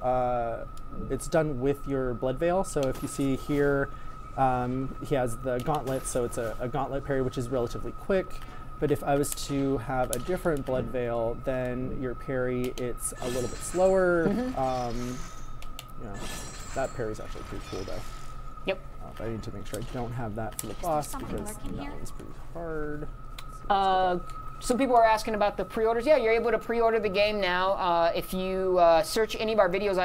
blood veil. So if you see here, he has the gauntlet, so it's a gauntlet parry, which is relatively quick. But if I was to have a different blood veil, then your parry, it's a little bit slower. You know, that parry is actually pretty cool, though. Yep. But I need to make sure I don't have that for the boss because that one's pretty hard. Some people are asking about the pre-orders. Yeah, you're able to pre-order the game now. If you search any of our videos,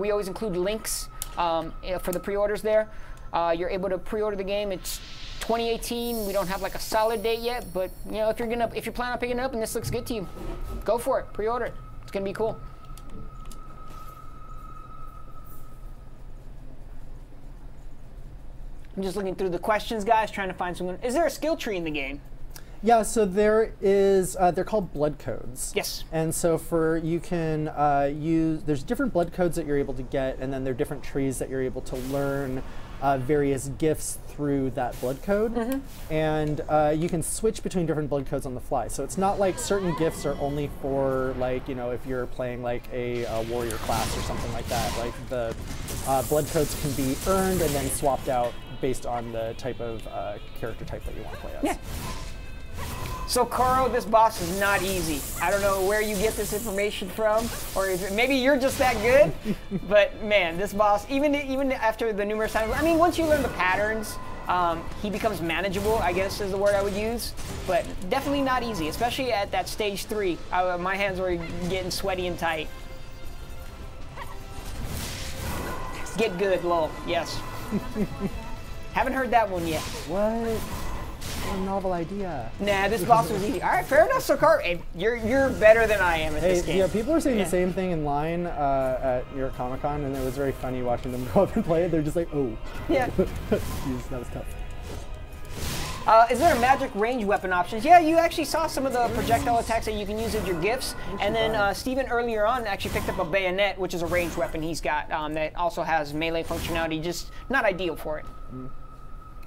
we always include links for the pre-orders there. You're able to pre-order the game. It's 2018. We don't have like a solid date yet, but you know, if you're planning on picking it up and this looks good to you, go for it. Pre-order it. It's gonna be cool. I'm just looking through the questions, guys, trying to find someone. Is there a skill tree in the game? Yeah, so there is, they're called blood codes. Yes. And so you can there's different blood codes that you're able to get, and then there are different trees that you're able to learn various gifts through that blood code. And you can switch between different blood codes on the fly. So it's not like certain gifts are only for, like, you know, if you're playing like a warrior class or something like that. Like the blood codes can be earned and then swapped out based on the type of character type that you want to play as. Yeah. So Carl, this boss is not easy. I don't know where you get this information from, or if maybe you're just that good. But man, this boss, even after the numerous times, I mean, once you learn the patterns, he becomes manageable, I guess is the word I would use. But definitely not easy, especially at that stage 3. My hands were getting sweaty and tight. Get good, lol. Yes. Haven't heard that one yet. What? What a novel idea. Nah, this boss was easy. All right, fair enough, Sokar. Hey, you're better than I am at this game. Yeah, people are saying the same thing in line at New York Comic Con, and it was very funny watching them go up and play it. They're just like, oh. Yeah. Jeez, that was tough. Is there a magic range weapon options? Yeah, you actually saw some of the projectile attacks that you can use with your gifts. And then Steven earlier on actually picked up a bayonet, which is a ranged weapon he's got that also has melee functionality, just not ideal for it.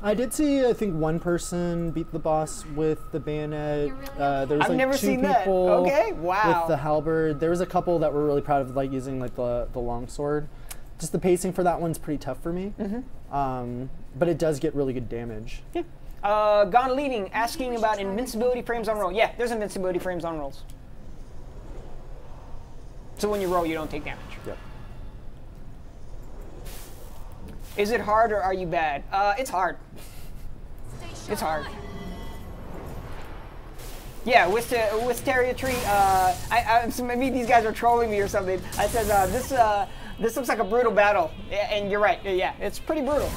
I did see, I think, one person beat the boss with the bayonet. There was I've like never two seen people that. Okay, wow. with the halberd. There was a couple that were really proud of like using like the longsword. Just the pacing for that one's pretty tough for me. But it does get really good damage. Yeah. Gone Leading, asking about invincibility frames on roll. Yeah, there's invincibility frames on rolls. So when you roll, you don't take damage. Yep. Is it hard or are you bad? It's hard. It's hard. Yeah, Wisteria Tree. So maybe these guys are trolling me or something. I said this looks like a brutal battle, and you're right. Yeah, it's pretty brutal.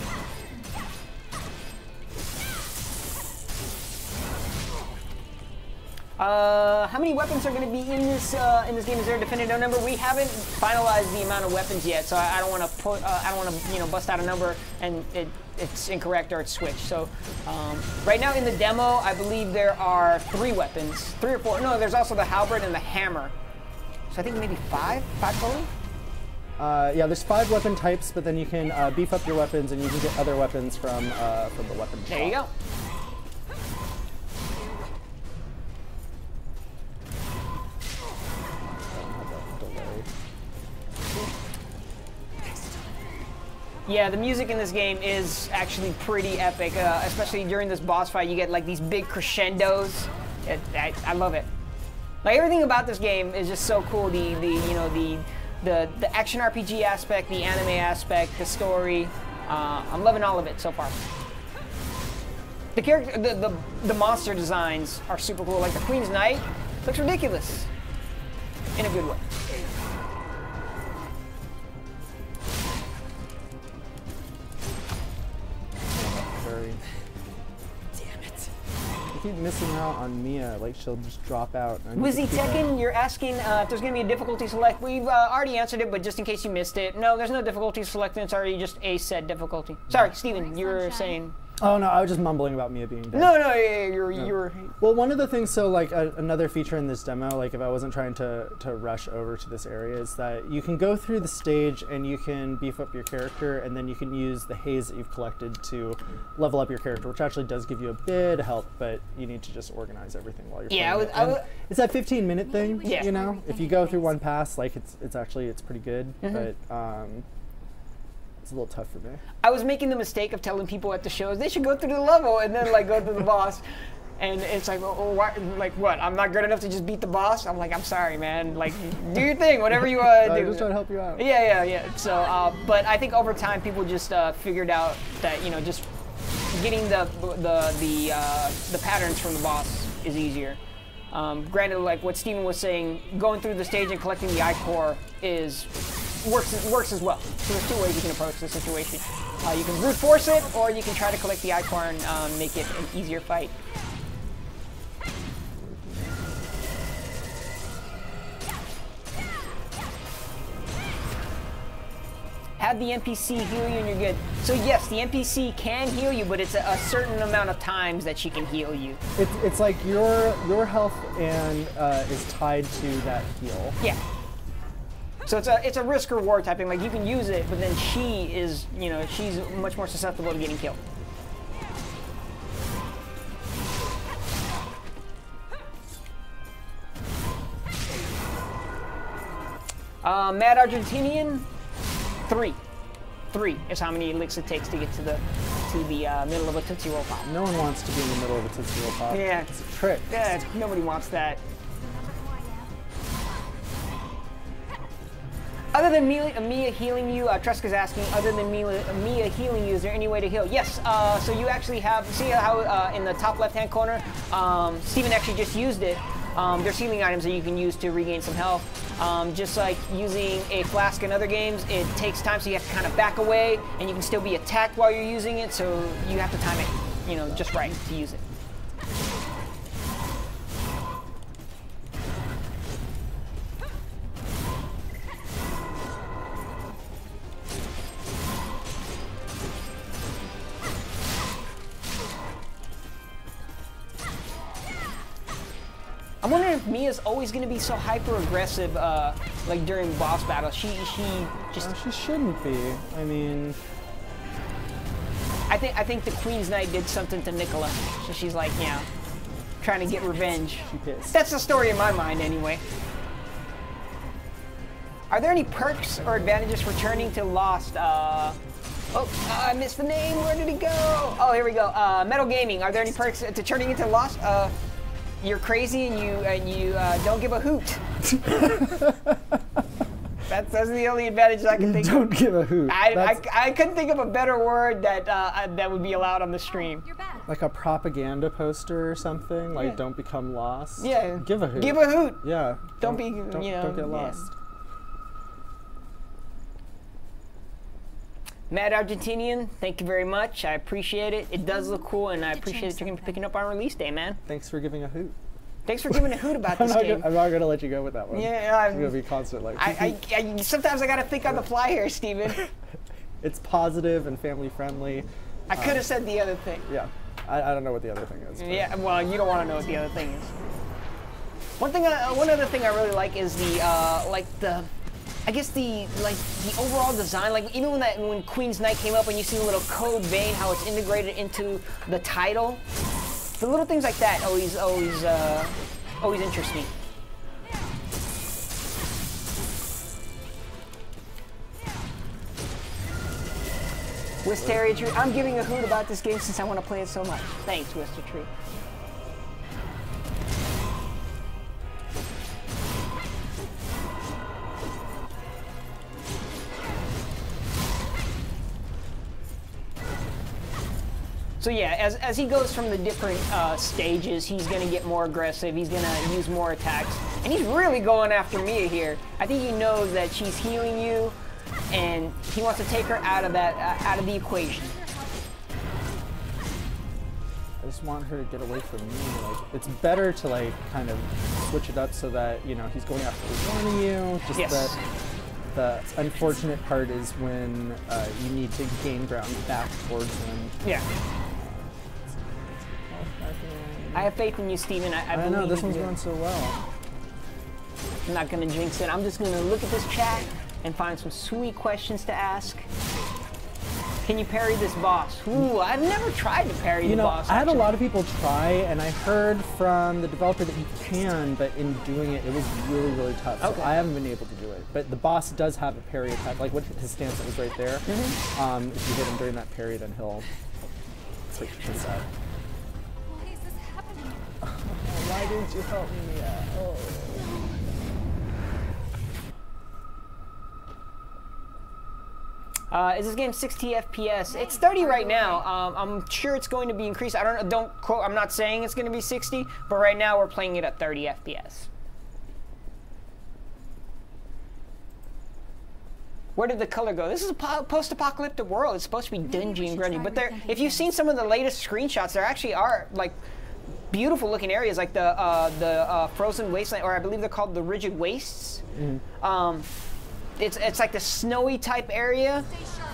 How many weapons are going to be in this game? Is there a definitive number? We haven't finalized the amount of weapons yet, so I don't want to put I don't want to bust out a number and it's incorrect or it's switched. So right now in the demo, I believe there are 3 weapons, 3 or 4. No, there's also the halberd and the hammer. So I think maybe 5 total. Yeah, there's 5 weapon types, but then you can beef up your weapons and you can get other weapons from the weapon shop. There you go. Yeah, the music in this game is actually pretty epic, especially during this boss fight. You get like these big crescendos. I love it. Like everything about this game is just so cool. The action RPG aspect, the anime aspect, the story. I'm loving all of it so far. The character, the monster designs are super cool. Like the Queen's Knight looks ridiculous in a good way. Keep missing out on Mia, like she'll just drop out. Wizzy Tekken, you're asking if there's going to be a difficulty select. We've already answered it, but just in case you missed it, no, there's no difficulty selected. It's already just a set difficulty. Sorry, Steven, you were saying. Oh no, I was just mumbling about Mia being dead. No, you were. Well, one of the things, so like another feature in this demo, like if I wasn't trying to rush over to this area, is that you can go through the stage and you can beef up your character, and then you can use the haze that you've collected to level up your character, which actually does give you a bit of help, but you need to just organize everything while you're playing. It's that 15-minute thing, yeah. You know? If you go through one pass, like it's pretty good, but it's a little tough for me. I was making the mistake of telling people at the shows they should go through the level and then like go through the boss, and it's like, oh, like what? I'm not good enough to just beat the boss. I'm like, I'm sorry, man. Like, do your thing, whatever you want to do. I'm just trying to help you out. Yeah. So, but I think over time people just figured out that just getting the patterns from the boss is easier. Granted, like what Steven was saying, going through the stage and collecting the I-Core works as well. So there's 2 ways you can approach the situation. You can brute force it, or you can try to collect the I-Core and make it an easier fight. Have the NPC heal you and you're good. So yes, the NPC can heal you, but it's a certain amount of times that she can heal you. It's like your health and is tied to that heal. Yeah. So it's a risk reward type thing. Like you can use it, but then she is, she's much more susceptible to getting killed. Mad Argentinian, 3. 3 is how many licks it takes to get to the middle of a Tootsie Roll Pop. No one wants to be in the middle of a Tootsie Roll Pop. Yeah. It's a trick. Yeah, nobody wants that. Other than Mia healing you, Treska's asking, other than Mia healing you, is there any way to heal? Yes, so you actually have, see how in the top left-hand corner, Steven actually just used it. There's healing items that you can use to regain some health. Just like using a flask in other games, it takes time, so you have to kind of back away, and you can still be attacked while you're using it, so you have to time it, just right to use it. wonder if Mia's always going to be so hyper aggressive, like during boss battles. She just. She shouldn't be. I mean. I think the Queen's Knight did something to Nicola, so she's like, yeah, trying to get revenge. That's the story in my mind, anyway. Are there any perks or advantages for turning to Lost? I missed the name. Where did it go? Oh, here we go. Metal Gaming. Are there any perks to turning into Lost? You're crazy and you don't give a hoot. That's the only advantage I can think of. Don't give a hoot. I couldn't think of a better word that would be allowed on the stream. Like a propaganda poster or something. Like don't become lost. Yeah. Give a hoot. Give a hoot. Yeah. Don't get lost. Yeah. Mad Argentinian, thank you very much. I appreciate it. It does look cool, and I appreciate that you're going to be picking up on release day, man. Thanks for giving a hoot. Thanks for giving a hoot about this game. I'm not gonna let you go with that one. Yeah, it's gonna be constant. Like sometimes I gotta think on the fly here, Steven. It's positive and family friendly. I could have said the other thing. Yeah, I don't know what the other thing is. But. Yeah, well, you don't want to know what the other thing is. One other thing I really like is the overall design. Like even when Queen's Knight came up and you see the little code vein, how it's integrated into the title. The little things like that always interest me. Wisteria Tree. I'm giving a hoot about this game since I want to play it so much. Thanks, Wister Tree. So yeah, as he goes from the different stages, he's going to get more aggressive, he's going to use more attacks, and he's really going after Mia here. I think he knows that she's healing you, and he wants to take her out of the equation. I just want her to get away from me. Like, it's better to like kind of switch it up so that he's going after one of you. Just yes. The unfortunate part is when you need to gain ground back towards him. Yeah. I have faith in you, Steven. I know, this one's going so well. I'm not going to jinx it. I'm just going to look at this chat and find some sweet questions to ask. Can you parry this boss? Ooh, I've never tried to parry the boss. I had a lot of people try, and I heard from the developer that you can, but in doing it, it was really, really tough. Okay. So I haven't been able to do it. But the boss does have a parry attack, like what his stance that was right there. Mm-hmm. If you hit him during that parry, then he'll switch to his side. Why is this happening? Why didn't you help me? Oh. Is this game 60 FPS? It's 30 right now. I'm sure it's going to be increased. Don't quote. I'm not saying it's going to be 60, but right now we're playing it at 30 FPS. Where did the color go? This is a post-apocalyptic world. It's supposed to be dingy and grungy, but if you've seen some of the latest screenshots, there actually are like beautiful-looking areas, like the frozen wasteland, or I believe they're called the rigid wastes. Mm-hmm. It's like the snowy type area.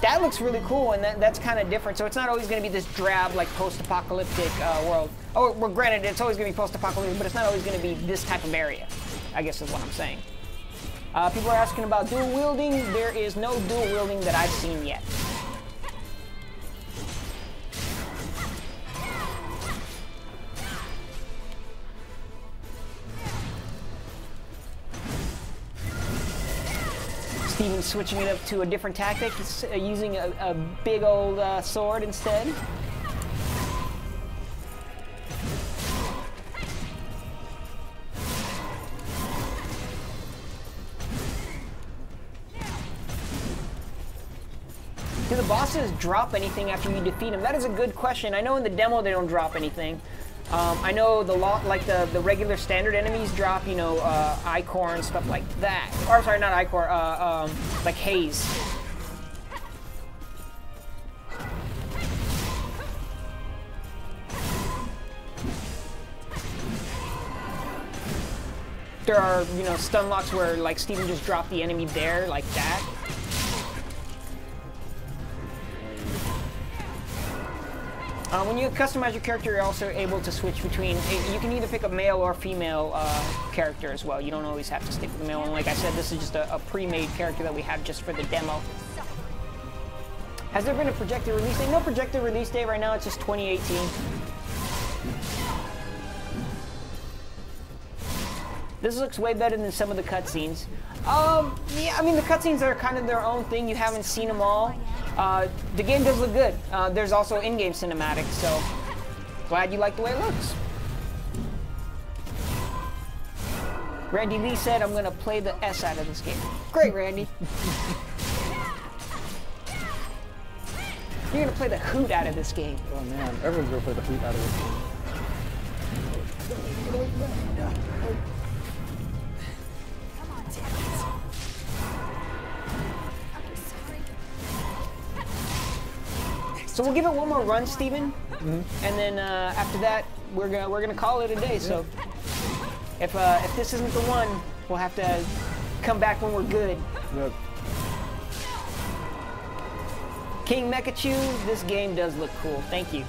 That looks really cool, and that's kind of different. So it's not always going to be this drab, like post-apocalyptic world. Oh, well, granted, it's always going to be post-apocalyptic, but it's not always going to be this type of area, I guess is what I'm saying. People are asking about dual wielding. There is no dual wielding that I've seen yet. Steven's switching it up to a different tactic. He's using a big old sword instead. Do the bosses drop anything after you defeat them? That is a good question. I know in the demo they don't drop anything. I know the regular standard enemies drop, Ichor and stuff like that. Or sorry, not Ichor, like Haze. There are, stun locks where like Steven just dropped the enemy there like that. When you customize your character, you're also able to switch between. You can either pick a male or female character as well. You don't always have to stick with the male one. Like I said, this is just a pre-made character that we have just for the demo. Has there been a projected release date? No projected release date right now. It's just 2018. This looks way better than some of the cutscenes. Yeah, I mean, the cutscenes are kind of their own thing. You haven't seen them all. The game does look good. There's also in-game cinematics, so glad you like the way it looks. Randy Lee said, I'm going to play the S out of this game. Great, Randy. You're going to play the hoot out of this game. Oh, man. Everyone's going to play the hoot out of this game. So we'll give it one more run, Steven, and then after that we're gonna call it a day. So if this isn't the one, we'll have to come back when we're good. Yep. King Mekachu, this game does look cool. Thank you.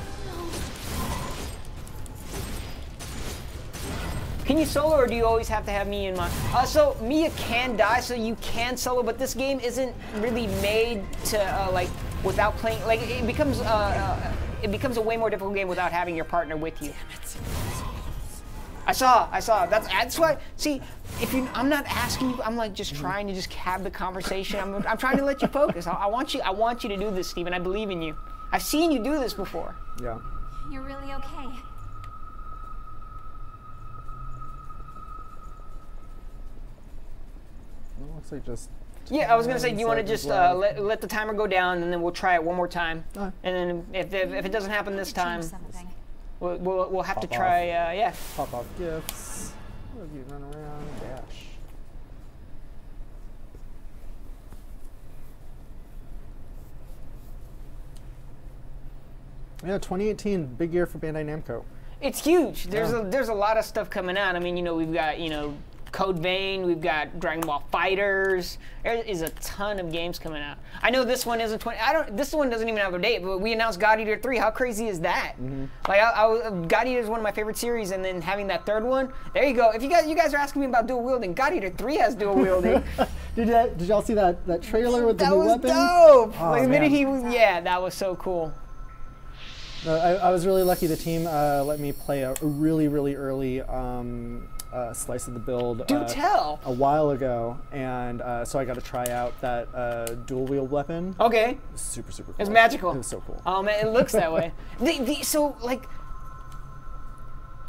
Can you solo, or do you always have to have Mia in mind? So Mia can die, so you can solo, but this game isn't really made to like without playing. Like it becomes a way more difficult game without having your partner with you. I saw. That's why. See, I'm not asking you. I'm like just trying to just have the conversation. I'm trying to let you focus. I want you to do this, Steven. I believe in you. I've seen you do this before. Yeah. You're really okay. It looks like just. Yeah, I was gonna say, do you want to just let the timer go down, and then we'll try it one more time, and then if it doesn't happen this time, we'll have to try. Yeah. Pop off gifts. You run around, dash. Yeah, 2018, big year for Bandai Namco. It's huge. There's a lot of stuff coming out. I mean, we've got Code Vein, we've got Dragon Ball Fighters. There is a ton of games coming out. I know this one isn't 20. This one doesn't even have a date, but we announced God Eater 3. How crazy is that? Like, God Eater is one of my favorite series, and then having that third one, there you go. If you guys are asking me about dual wielding, God Eater 3 has dual wielding. Did y'all see that trailer with the new weapon? That was dope. Oh, like the minute that was so cool. I was really lucky. The team let me play a really early slice of the build a while ago, and so I got to try out that dual wield weapon. Okay. Super cool. It's magical. It was so cool. Oh man, it looks that way. So like,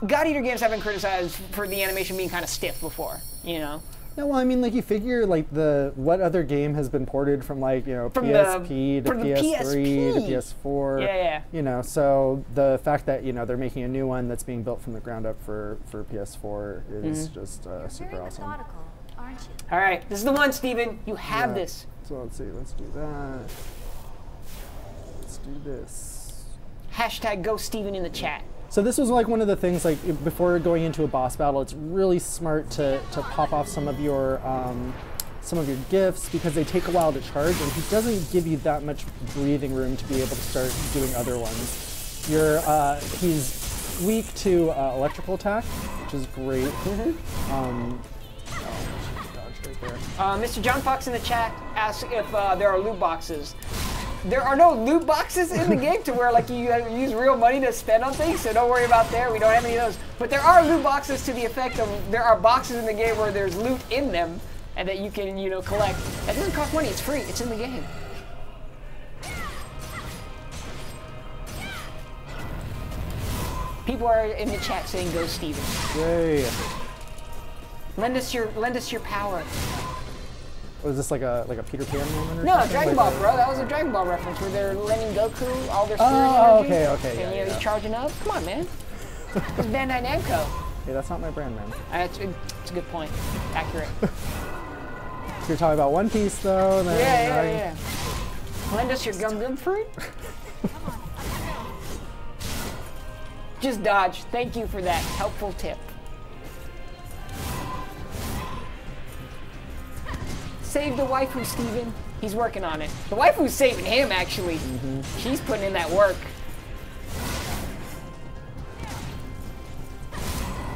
God Eater games have been criticized for the animation being kind of stiff before, Yeah, well, I mean, like you figure, like what other game has been ported from like from PSP to PS3 to PS4? Yeah. So the fact that they're making a new one that's being built from the ground up for PS4 is just super awesome. Aren't you? All right, this is the one, Steven. You have this. So let's see. Let's do that. Let's do this. Hashtag Go Steven in the chat. So this was like one of the things, like before going into a boss battle, it's really smart to pop off some of your gifts because they take a while to charge, and he doesn't give you that much breathing room to be able to start doing other ones. He's weak to electrical attack, which is great. Dodged right there. Mr. John Fox in the chat asks if there are loot boxes. There are no loot boxes in the game to where like you use real money to spend on things, so don't worry about there. We don't have any of those. But there are loot boxes to the effect of there are boxes in the game where there's loot in them and that you can collect. It doesn't cost money. It's free. It's in the game. People are in the chat saying "Go Steven." Yay! Lend us your power. Was this like a Peter Pan moment or No, something? Dragon Ball, bro. That was a Dragon Ball reference where they're lending Goku all their spirit energy. Okay. And he's charging up. Come on, man. It's Bandai Namco. Hey, that's not my brand, man. It's a good point. Accurate. You're talking about One Piece, though. Then Yeah. Lend us your gum fruit. Just dodge. Thank you for that helpful tip. Save the waifu, Steven. He's working on it. The waifu's saving him, actually. She's putting in that work.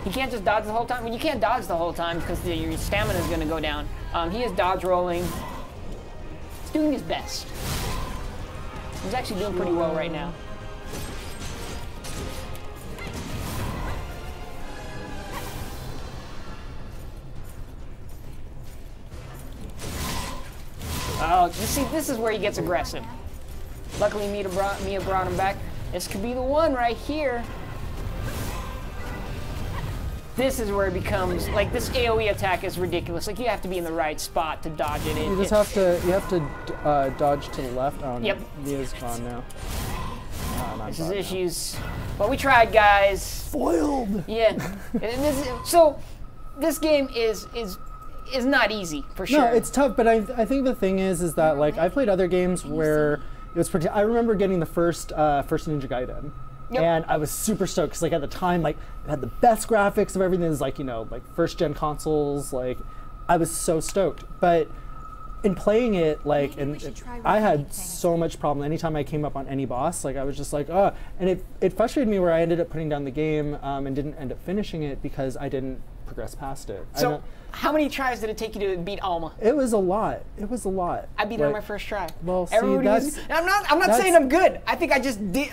He can't just dodge the whole time. Well, you can't dodge the whole time because your stamina is going to go down. He is dodge rolling. He's doing his best. He's actually doing pretty well right now. Oh, you see, this is where he gets aggressive. Luckily, Mia brought him back. This could be the one right here. This is where it becomes, like, this AoE attack is ridiculous. Like, you have to be in the right spot to dodge it. You have to dodge to the left. Oh, yep. Mia's gone now. This is issues. But we tried, guys. Foiled. Yeah. So, this game is not easy, for sure. No, it's tough, but I think the thing is that, like, I played other games where it was pretty. I remember getting the first Ninja Gaiden, and I was super stoked because, like, at the time, like, it had the best graphics of everything. It was like, you know, like first-gen consoles. Like, I was so stoked. But in playing it, like, I had so much problem. Anytime I came up on any boss, like, I was just like, oh, and it frustrated me where I ended up putting down the game and didn't end up finishing it because I didn't progress past it. So, how many tries did it take you to beat Alma? It was a lot. It was a lot. I beat it on my first try. Well, see, I'm not saying I'm good. I think I just did.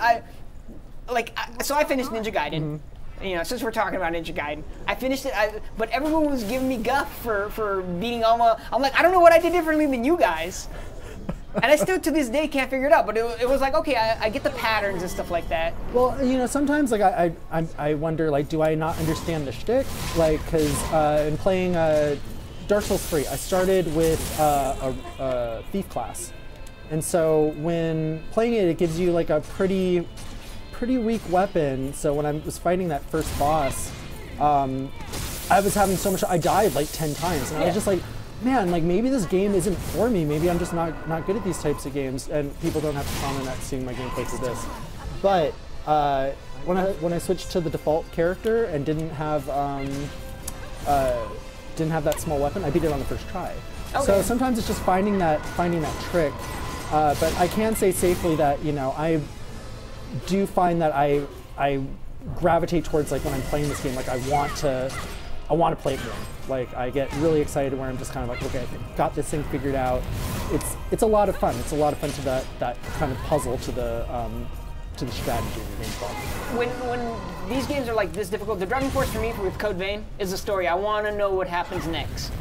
So I finished Ninja Gaiden. You know, since we're talking about Ninja Gaiden, I finished it. But everyone was giving me guff for beating Alma. I'm like, I don't know what I did differently than you guys. And I still, to this day, can't figure it out. But it was like, okay, I get the patterns and stuff like that. Well, you know, sometimes, like, I wonder, like, do I not understand the shtick? Like, because in playing Dark Souls 3, I started with a thief class. And so when playing it, it gives you, like, a pretty weak weapon. So when I was fighting that first boss, I was having so much, I died, like, 10 times. And I was just like, man, like, maybe this game isn't for me. Maybe I'm just not good at these types of games, and people don't have to comment at seeing my gameplay for this. But when I switched to the default character and didn't have that small weapon, I beat it on the first try. Okay. So sometimes it's just finding that trick. But I can say safely that, you know, I do find that I gravitate towards, like, when I'm playing this game, like, I want to play it more. Like, I get really excited where I'm just kind of like, okay, I got this thing figured out. It's a lot of fun. It's a lot of fun to that kind of puzzle to the strategy of the game. When these games are like this difficult, the driving force for me with Code Vein is the story. I want to know what happens next.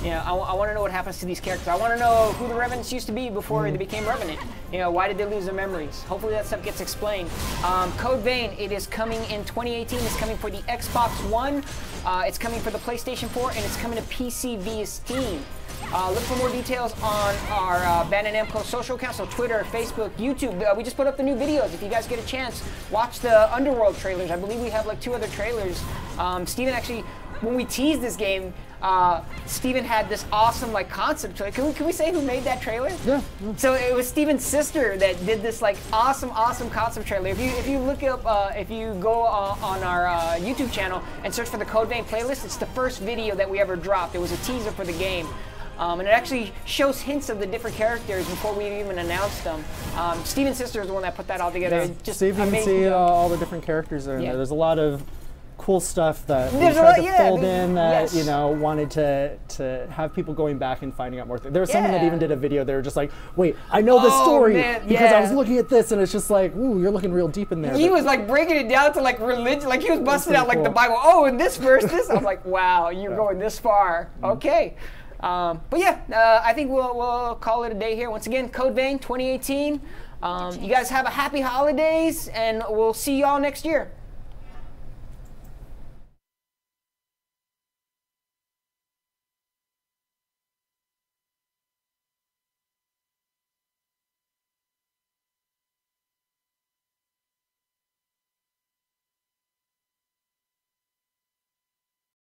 You know, I want to know what happens to these characters. I want to know who the Revenants used to be before they became Revenant. You know, why did they lose their memories? Hopefully that stuff gets explained. Code Vein, it is coming in 2018. It's coming for the Xbox One. It's coming for the PlayStation 4, and it's coming to PC via Steam. Look for more details on our Bandai Namco social accounts, so Twitter, Facebook, YouTube. We just put up the new videos. If you guys get a chance, watch the Underworld trailers. I believe we have like 2 other trailers. Steven actually, when we teased this game, Steven had this awesome like concept trailer. Can we say who made that trailer? Yeah. So it was Steven's sister that did this like awesome concept trailer. If you look up, if you go on our YouTube channel and search for the Code Vein playlist, it's the first video that we ever dropped. It was a teaser for the game. And it actually shows hints of the different characters before we even announced them. Steven's sister is the one that put that all together. Yeah. Just so you can see all the different characters in there. There's a lot of cool stuff that we There's tried to fold in that, you know, wanted to have people going back and finding out more things. There was someone that even did a video, they were just like, wait, I know the story because I was looking at this, and it's just like, ooh, you're looking real deep in there. He was like breaking it down to like religion, like he was busting out like the Bible. Oh, in this verse, this. I'm like, wow, you're going this far. Okay. But yeah, I think we'll call it a day here. Once again, Code Vein 2018. You guys have a happy holidays, and we'll see y'all next year.